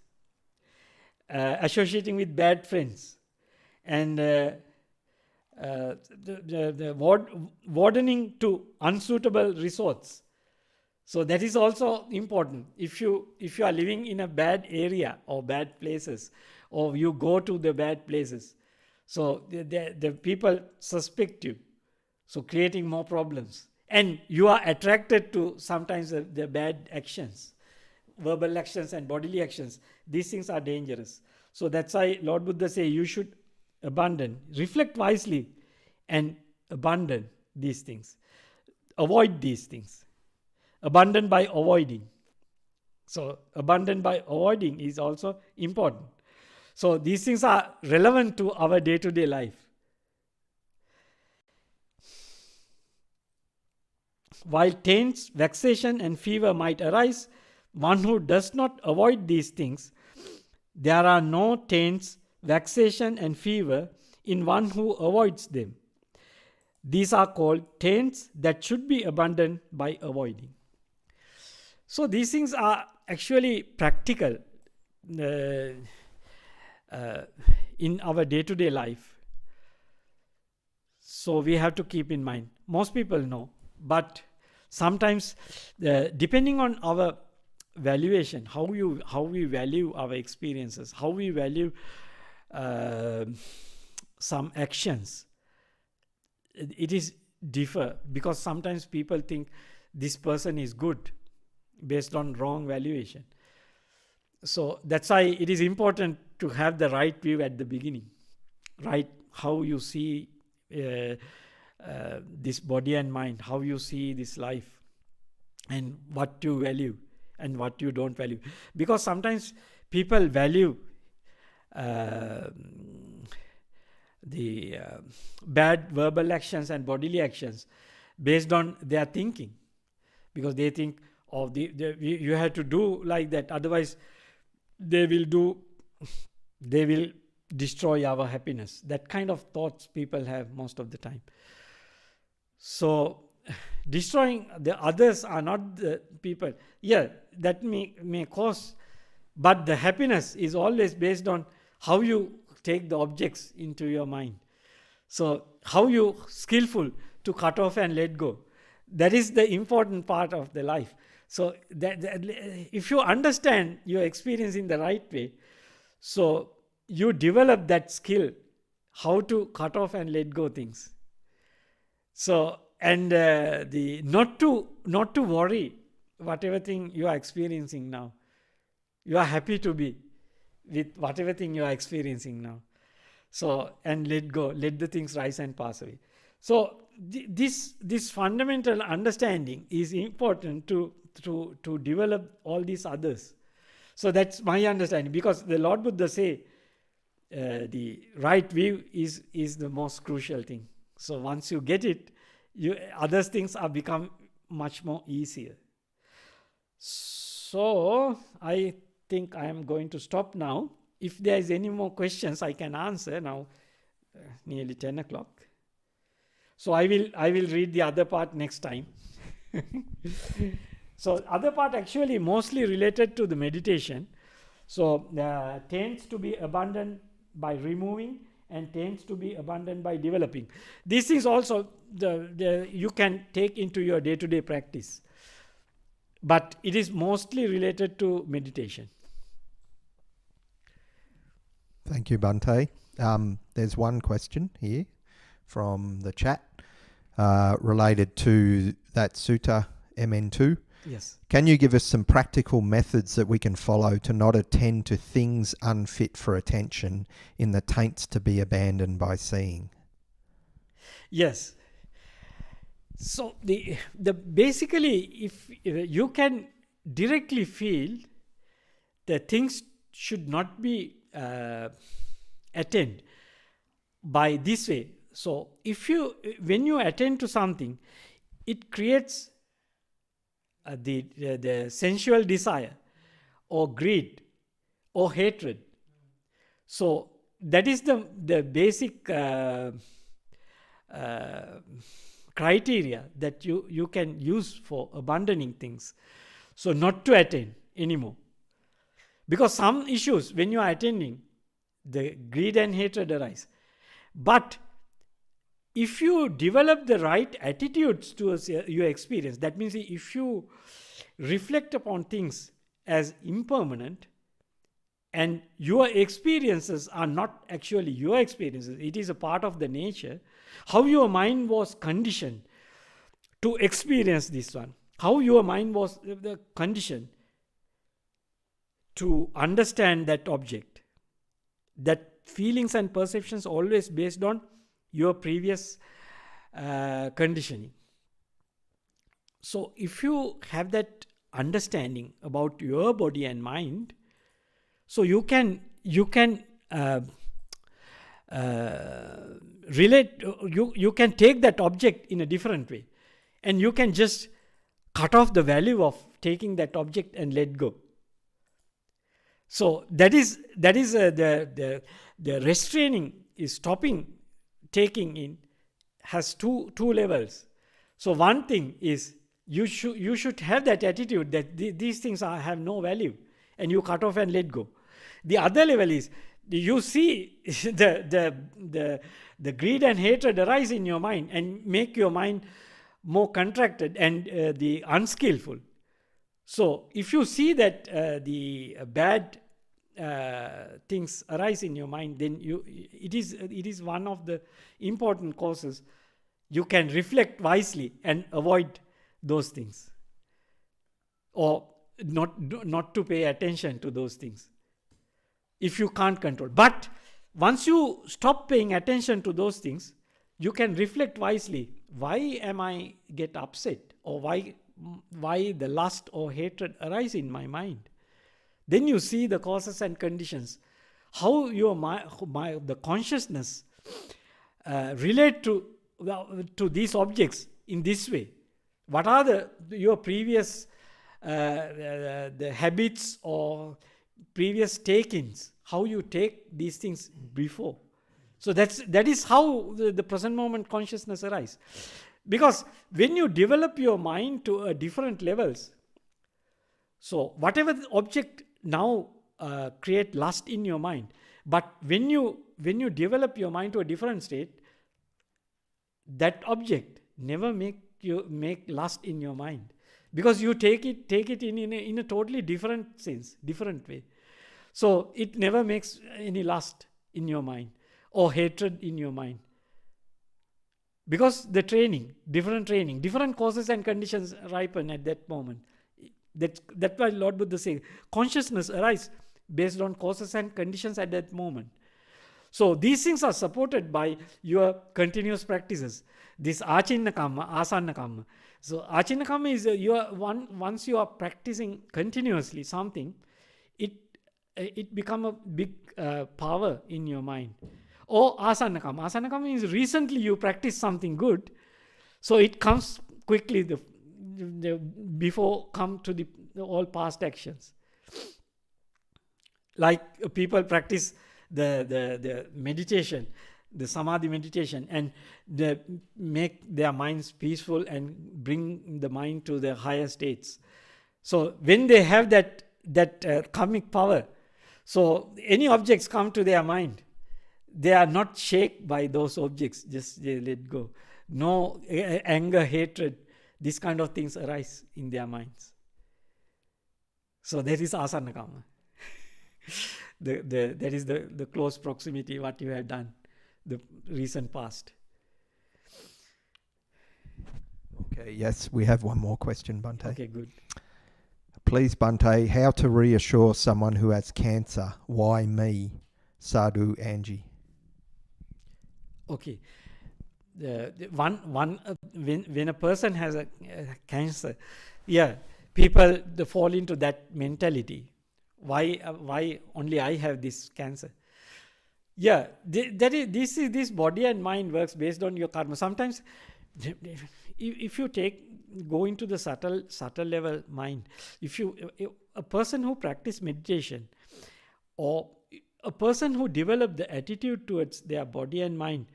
associating with bad friends, and wardening to unsuitable resorts. So that is also important. If you are living in a bad area or bad places, or you go to the bad places, so the people suspect you, so creating more problems. And you are attracted to sometimes the bad actions, verbal actions and bodily actions. These things are dangerous. So that's why Lord Buddha say you should abandon, reflect wisely and abandon these things. Avoid these things. Abandon by avoiding. So abandon by avoiding is also important. So these things are relevant to our day-to-day life. While taints, vexation and fever might arise, one who does not avoid these things, there are no taints, vexation and fever in one who avoids them. These are called taints that should be abandoned by avoiding. So these things are actually practical in our day-to-day life. So we have to keep in mind. Most people know, but sometimes depending on our valuation, how we value our experiences, how we value some actions, it is differ, because sometimes people think this person is good based on wrong valuation. So that's why it is important to have the right view at the beginning, right? How you see this body and mind, how you see this life, and what you value and what you don't value. Because sometimes people value the bad verbal actions and bodily actions based on their thinking, because they think, oh, you have to do like that, otherwise they will destroy our happiness. That kind of thoughts people have most of the time. So destroying the others are not the people. Yeah, that may cause, but the happiness is always based on how you take the objects into your mind. So how you skillful to cut off and let go. That is the important part of the life. So that if you understand your experience in the right way, so you develop that skill how to cut off and let go things. So and not to worry whatever thing you are experiencing now. You are happy to be with whatever thing you are experiencing now. So and let go, let the things rise and pass away. So this fundamental understanding is important to develop all these others. So that's my understanding, because the Lord Buddha say the right view is the most crucial thing. So once you get it, other things are become much more easier. So I think I am going to stop now. If there is any more questions, I can answer now. Nearly 10 o'clock. So I will read the other part next time. So other part actually mostly related to the meditation. So tends to be abandoned by removing and tends to be abandoned by developing. These things also you can take into your day-to-day practice. But it is mostly related to meditation. Thank you, Bhante. There's one question here from the chat related to that sutta MN2. Yes. Can you give us some practical methods that we can follow to not attend to things unfit for attention in the taints to be abandoned by seeing? Yes. So the basically, if you can directly feel that things should not be attend by this way. So when you attend to something, it creates the sensual desire or greed or hatred. So that is the basic criteria that you can use for abandoning things. So not to attain anymore. Because some issues, when you are attending, the greed and hatred arise. But if you develop the right attitudes towards your experience, that means if you reflect upon things as impermanent, and your experiences are not actually your experiences, it is a part of the nature, how your mind was conditioned to experience this one, how your mind was the condition to understand that object, that feelings and perceptions always based on your previous conditioning. So if you have that understanding about your body and mind, so you can relate, you can take that object in a different way, and you can just cut off the value of taking that object and let go. So that is the restraining is stopping taking in has two levels. So one thing is you should have that attitude that these things have no value, and you cut off and let go. The other level is you see the greed and hatred arise in your mind and make your mind more contracted and the unskillful. So if you see that the bad things arise in your mind, then it is one of the important causes. You can reflect wisely and avoid those things, or not to pay attention to those things if you can't control. But once you stop paying attention to those things, you can reflect wisely. Why am I get upset, or why the lust or hatred arise in my mind? Then you see the causes and conditions, how your the consciousness relate to these objects in this way. What are your previous the habits or previous take-ins? How you take these things before? So that is how the present moment consciousness arises. Because when you develop your mind to a different levels, so whatever the object now create lust in your mind, but when you develop your mind to a different state, that object never make lust in your mind, because you take it in a totally different sense, different way. So it never makes any lust in your mind or hatred in your mind, because the different causes and conditions ripen at that moment. That's why Lord Buddha says consciousness arises based on causes and conditions at that moment. So these things are supported by your continuous practices. This achinna kamma, asanna kamma. So achinna kamma is once you are practicing continuously something, it become a big power in your mind. Or asanna kamma. Asanna kamma means recently you practice something good, so it comes quickly before come to the all past actions. Like people practice the meditation, the samadhi meditation, and they make their minds peaceful and bring the mind to the higher states. So when they have that karmic power, so any objects come to their mind, they are not shaken by those objects, just they let go. No anger, hatred, these kind of things arise in their minds. So that is asana kamma. That is the close proximity what you have done, the recent past. Okay, yes, we have one more question, Bhante. Okay, good. Please, Bhante, how to reassure someone who has cancer? Why me? Sadhu Angie. Okay. When a person has a cancer, people they fall into that mentality. Why only I have this cancer? This body and mind works based on your karma. Sometimes if you go into the subtle level mind, a person who practice meditation, or a person who develop the attitude towards their body and mind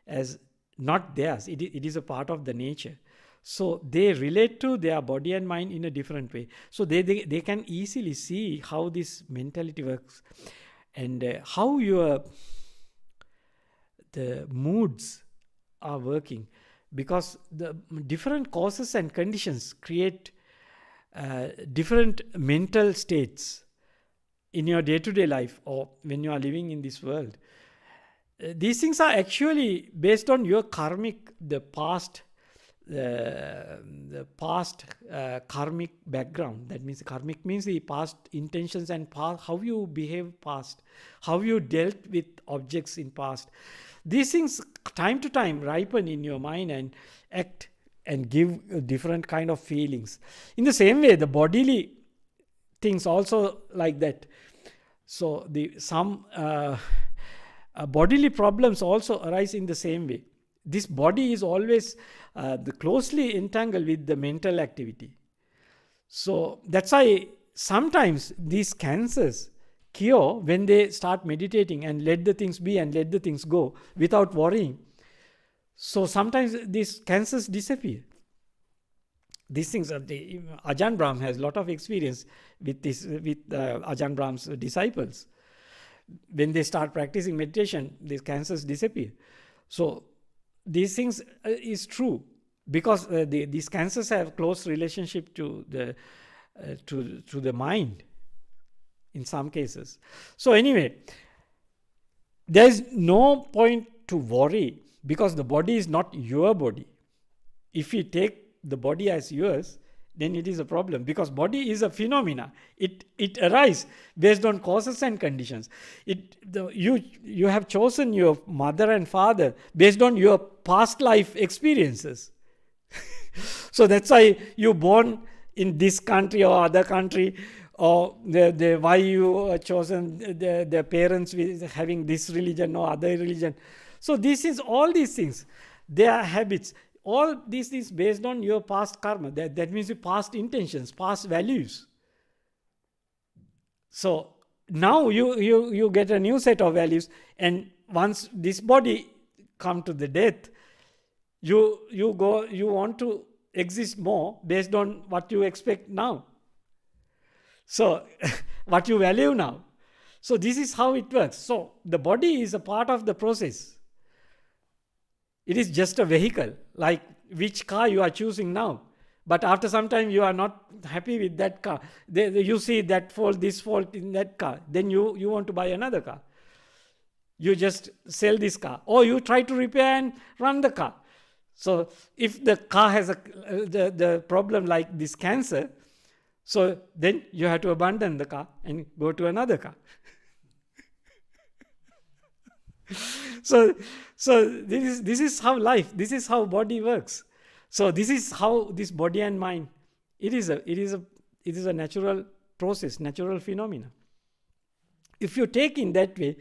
as not theirs, it is a part of the nature. So they relate to their body and mind in a different way. So they can easily see how this mentality works, and how the moods are working, because the different causes and conditions create different mental states in your day-to-day life, or when you are living in this world. These things are actually based on your the past karmic background. That means karmic means the past intentions and how you behave past, how you dealt with objects in past. These things time to time ripen in your mind and act and give different kind of feelings. In the same way, the bodily things also like that. So some bodily problems also arise in the same way. This body is always closely entangled with the mental activity. So that's why sometimes these cancers cure when they start meditating and let the things be and let the things go without worrying. So sometimes these cancers disappear. These things Ajahn Brahm has a lot of experience with this, with Ajahn Brahm's disciples. When they start practicing meditation, these cancers disappear. So these things is true, because these cancers have close relationship to the mind in some cases. So anyway, there is no point to worry, because the body is not your body. If you take the body as yours, then it is a problem, because body is a phenomena. It arises based on causes and conditions. You have chosen your mother and father based on your past life experiences. So that's why you're born in this country or other country, or why you chosen the parents with having this religion or other religion. So all these things, they are habits. All these things based on your past karma. That means your past intentions, past values. So now you get a new set of values, and once this body come to the death, you want to exist more based on what you expect now. So what you value now. So this is how it works. So the body is a part of the process. It is just a vehicle, like which car you are choosing now. But after some time you are not happy with that car. You see that fault, this fault in that car. Then you want to buy another car. You just sell this car. Or you try to repair and run the car. So if the car has the problem like this cancer, so then you have to abandon the car and go to another car. So this is how life, this is how body works. So this is how this body and mind, it is a natural process, natural phenomena. If you take in that way,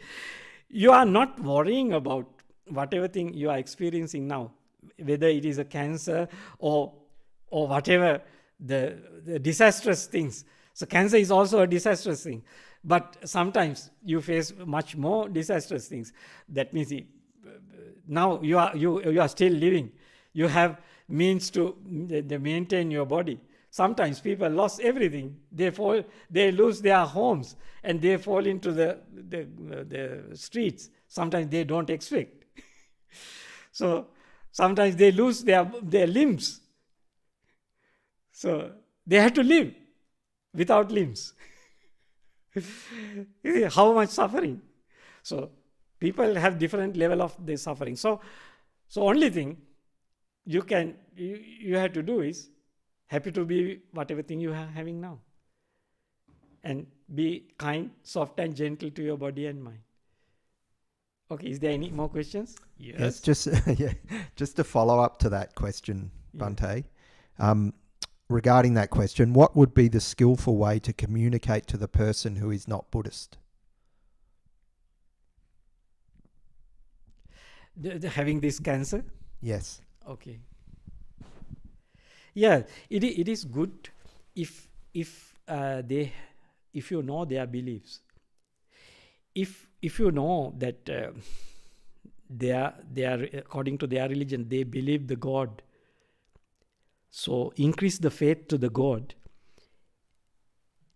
you are not worrying about whatever thing you are experiencing now, whether it is a cancer or whatever the disastrous things. So cancer is also a disastrous thing. But sometimes you face much more disastrous things. That means now you are still living. You have means to maintain your body. Sometimes people lost everything. They lose their homes and they fall into the streets. Sometimes they don't expect. So sometimes they lose their limbs. So they have to live without limbs. How much suffering. So people have different level of their suffering. So only thing you have to do is happy to be whatever thing you are having now, and be kind, soft and gentle to your body and mind. Okay, is there any more questions? Yes, just just to follow up to that question, Bhante. Regarding that question, what would be the skillful way to communicate to the person who is not Buddhist? Having this cancer? Yes. Okay. Yeah, it is good if you know their beliefs. If you know that they are according to their religion, they believe the God. So increase the faith to the God,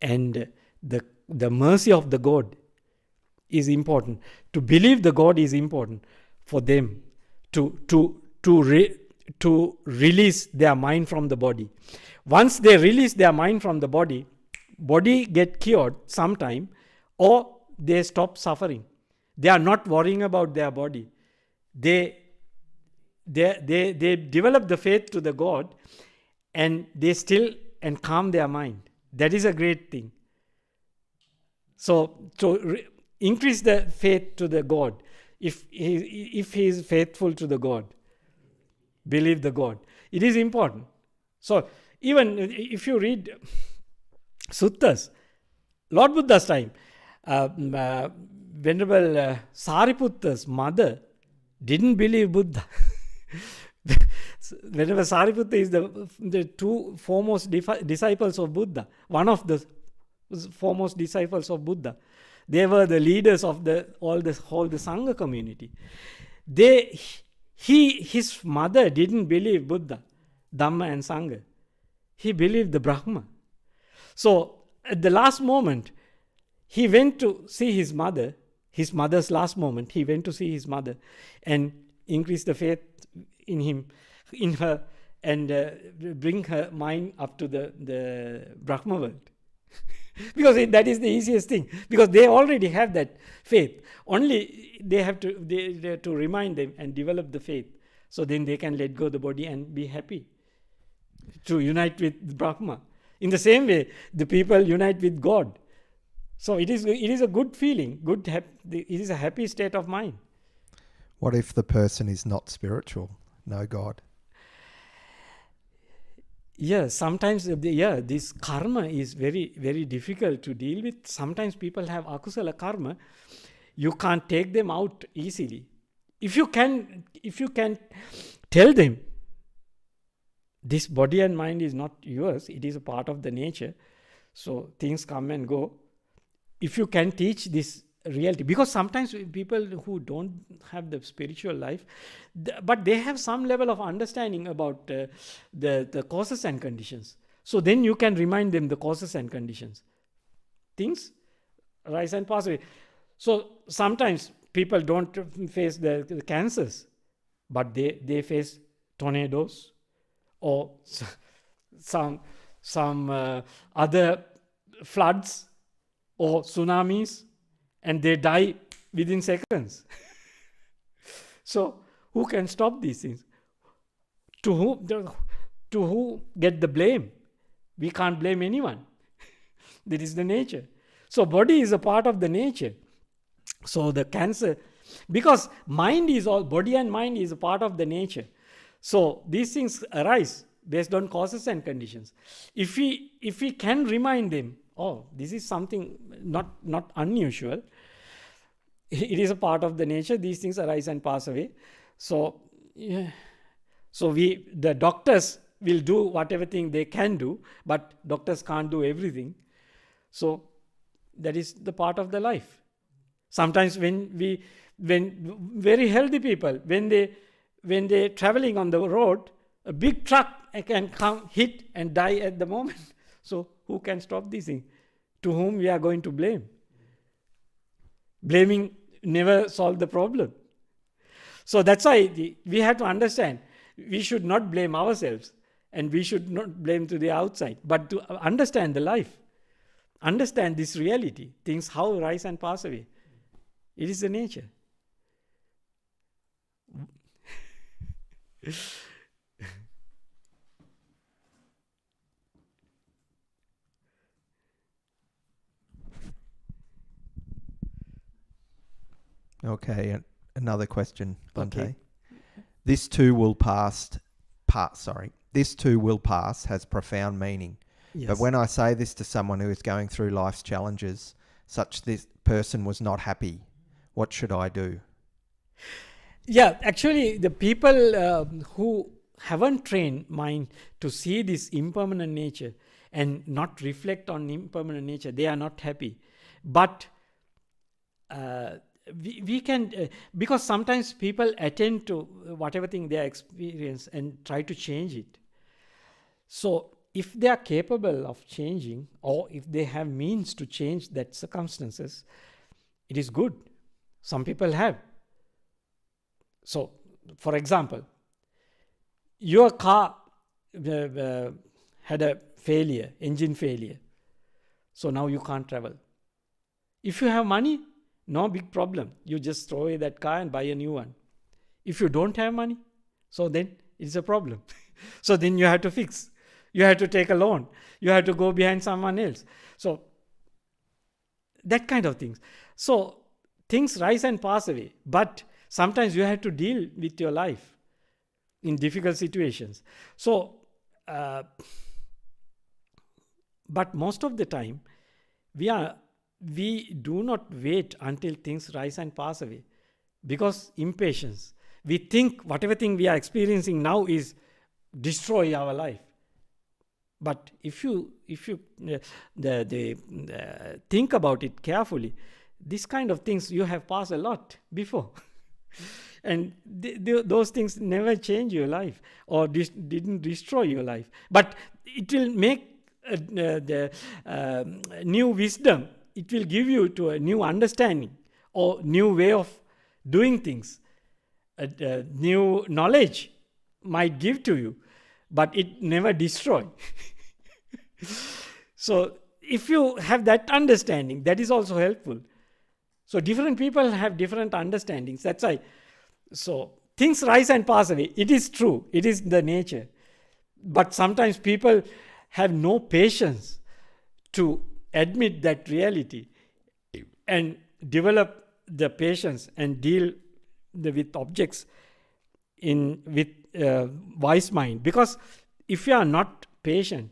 and the mercy of the God is important. To believe the God is important for them to release their mind from the body. Once they release their mind from the body get cured sometime, or they stop suffering. They are not worrying about their body. They develop the faith to the God, and they still and calm their mind. That is a great thing. So to increase the faith to the God, if he is faithful to the God, believe the God, it is important. So even if you read suttas, Lord Buddha's time, Venerable Sariputta's mother didn't believe Buddha. Venerable Sariputta is the two foremost disciples of Buddha, one of the foremost disciples of Buddha. They were the leaders of the Sangha community. His mother didn't believe Buddha, Dhamma and Sangha. He believed the Brahma. So at the last moment, he went to see his mother's last moment, he went to see his mother and increase the faith in her, and bring her mind up to the Brahma world. Because that is the easiest thing. Because they already have that faith. Only they have to remind them and develop the faith. So then they can let go the body and be happy to unite with Brahma. In the same way, the people unite with God. So it is a good feeling. It is a happy state of mind. What if the person is not spiritual, no God? Yeah, sometimes this karma is very, very difficult to deal with. Sometimes people have akusala karma. You can't take them out easily. If you can tell them, this body and mind is not yours, it is a part of the nature. So things come and go. If you can teach this reality, because sometimes people who don't have the spiritual life, but they have some level of understanding about the causes and conditions. So then you can remind them the causes and conditions. Things rise and pass away. So sometimes people don't face the cancers, but they face tornadoes or some other floods or tsunamis, and they die within seconds. So who can stop these things? To who get the blame? We can't blame anyone. That is the nature. So body is a part of the nature. So the cancer, because body and mind is a part of the nature. So these things arise based on causes and conditions. If we can remind them, this is something not unusual. It is a part of the nature. These things arise and pass away. So the doctors will do whatever thing they can do, but doctors can't do everything. So that is the part of the life. Sometimes when very healthy people, when they're traveling on the road, a big truck can come, hit and die at the moment. So who can stop these things? To whom we are going to blame? Blaming never solve the problem. So that's why we have to understand, we should not blame ourselves, and we should not blame to the outside, but to understand the life, understand this reality, things how rise and pass away. It is the nature. Okay, another question, Bhante. Okay. This too will pass. This too will pass has profound meaning. Yes. But when I say this to someone who is going through life's challenges, such this person was not happy, what should I do? Yeah, actually, the people who haven't trained mind to see this impermanent nature and not reflect on impermanent nature, they are not happy. But we can, because sometimes people attend to whatever thing they experience and try to change it. So if they are capable of changing, or if they have means to change that circumstances, it is good. Some people have. So, for example, your car had a failure, engine failure. So now you can't travel. If you have money, no big problem. You just throw away that car and buy a new one. If you don't have money, so then it's a problem. So then you have to fix. You have to take a loan. You have to go behind someone else. So that kind of things. So things rise and pass away. But sometimes you have to deal with your life in difficult situations. So, but most of the time, we do not wait until things rise and pass away, because impatience. We think whatever thing we are experiencing now is destroy our life. But if you think about it carefully, this kind of things you have passed a lot before. And those things never change your life, or didn't destroy your life. But it will make the new wisdom. It will give you to a new understanding or new way of doing things. New knowledge might give to you, but it never destroy. So if you have that understanding, that is also helpful. So different people have different understandings. That's why. So things rise and pass away. It is true. It is the nature. But sometimes people have no patience to admit that reality and develop the patience and deal with objects with wise mind. Because if you are not patient,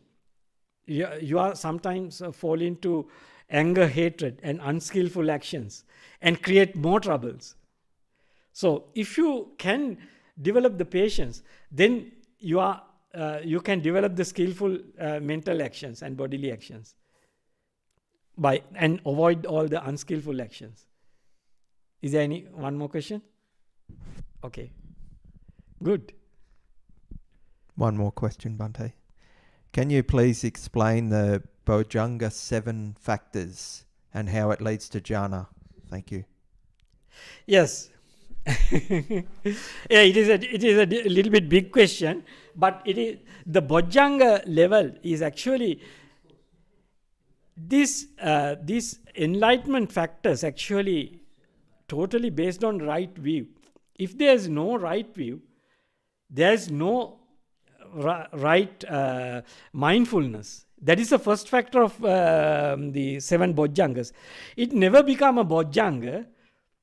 you are sometimes fall into anger, hatred, and unskillful actions and create more troubles. So if you can develop the patience, then you can develop the skillful mental actions and bodily actions and avoid all the unskillful actions. Is there one more question? Okay. Good. One more question, Bhante. Can you please explain the Bojjhanga 7 factors and how it leads to jhana? Thank you. Yes. Yeah, it is a little bit big question, but it is the Bojjhanga level is actually these enlightenment factors actually totally based on right view. If there is no right view, there is no right mindfulness. That is the first factor of the 7 Bojjhangas. It never become a Bojjhanga.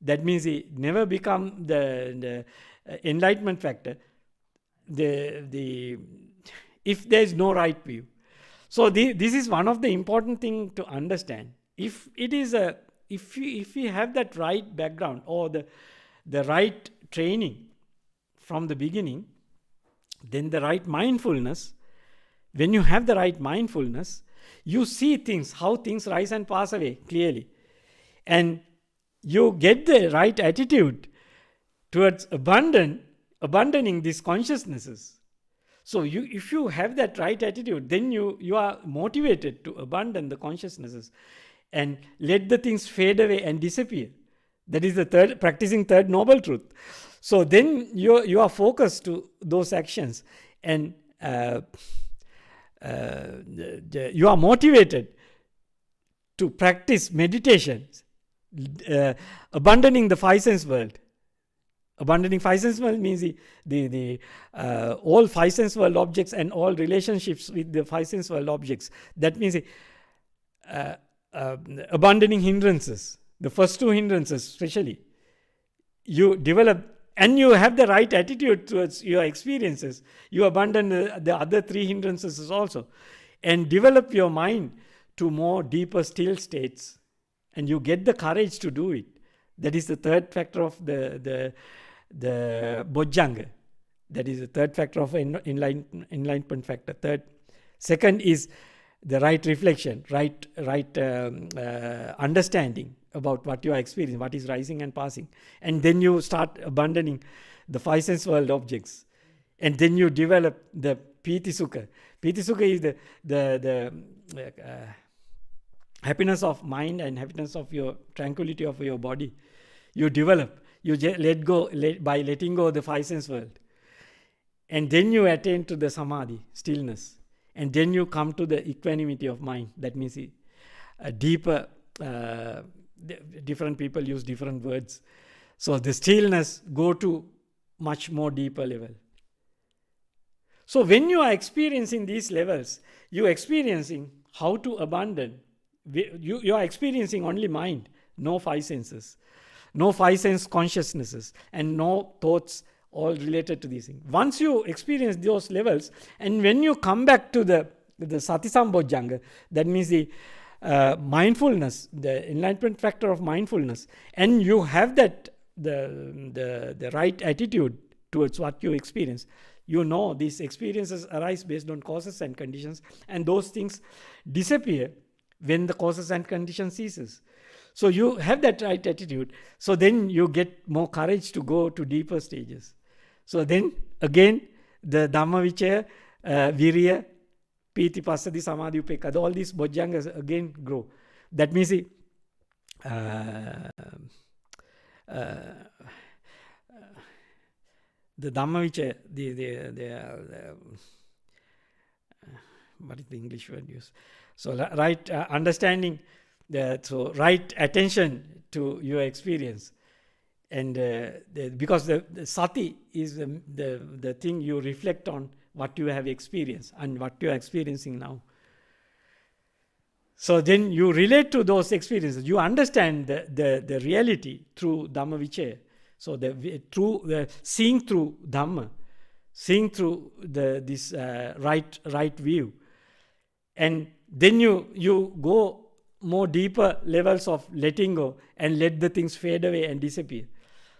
That means it never become the enlightenment factor. If there is no right view. So this is one of the important thing to understand. If we have that right background or the right training from the beginning, then the right mindfulness. When you have the right mindfulness, you see things, how things rise and pass away clearly, and you get the right attitude towards abandoning these consciousnesses. So if you have that right attitude, then you are motivated to abandon the consciousnesses and let the things fade away and disappear. That is the practicing third noble truth. So then you are focused to those actions, and you are motivated to practice meditation, abandoning the five sense world. Abandoning five sense world means the all five sense world objects and all relationships with the five sense world objects. That means abandoning hindrances. The first 2 hindrances especially. You develop and you have the right attitude towards your experiences. You abandon the other 3 hindrances also, and develop your mind to more deeper still states, and you get the courage to do it. That is the third factor of the Bojjhanga. That is the third factor of enlightenment factor. Second is the right reflection, right understanding about what you are experiencing, what is rising and passing. And then you start abandoning the five sense world objects. And then you develop the piti sukha. Piti sukha is the happiness of mind and happiness of your tranquility of your body. You develop, you let go by letting go of the five sense world. And then you attain to the samadhi, stillness. And then you come to the equanimity of mind. That means a deeper, different people use different words. So the stillness go to much more deeper level. So when you are experiencing these levels, you are experiencing how to abandon. You are experiencing only mind, no five senses, no five sense consciousnesses, and no thoughts all related to these things. Once you experience those levels, and when you come back to the sati sambojjhanga, that means the mindfulness, the enlightenment factor of mindfulness, and you have that the right attitude towards what you experience. You know these experiences arise based on causes and conditions, and those things disappear when the causes and conditions ceases. So you have that right attitude. So then you get more courage to go to deeper stages. So then again the Dhamma Vichaya, Virya, Piti, Passaddhi, Samadhi, Upekkha, all these bojjhangas again grow. That means the Dhamma Vichaya, what is the English word used? So right understanding, so right attention to your experience. And because the sati is the thing you reflect on what you have experienced and what you are experiencing now. So then you relate to those experiences. You understand the reality through Dhamma Vichaya. So seeing through Dhamma, seeing through this right view. And then you go more deeper levels of letting go and let the things fade away and disappear.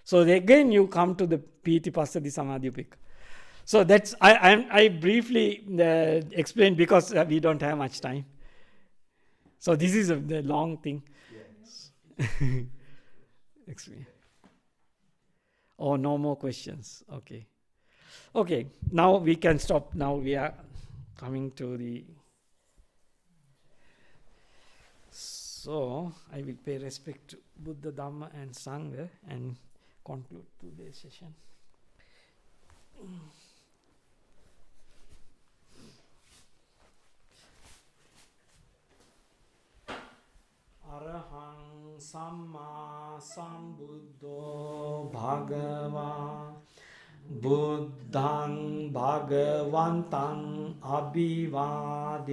So again you come to the Piti, Passaddhi, Samadhi, Upekkha. So that's I briefly explained because we don't have much time. So this is the long thing. Yes. Oh, no more questions. Okay. Now we can stop. Now we are coming to the. So I will pay respect to Buddha, Dhamma and Sangha and conclude today's session. Arahang Samma Sambuddho Bhagava Buddhang Bhagavantang Abhivadem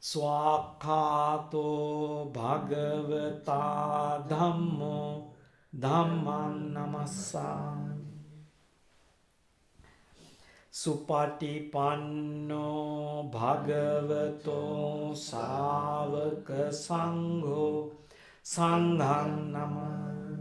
Swakhato Bhagavata Dhammo Dhamman Namassami Supatipanno Bhagavato Savaka Sangho Sanghang Namassami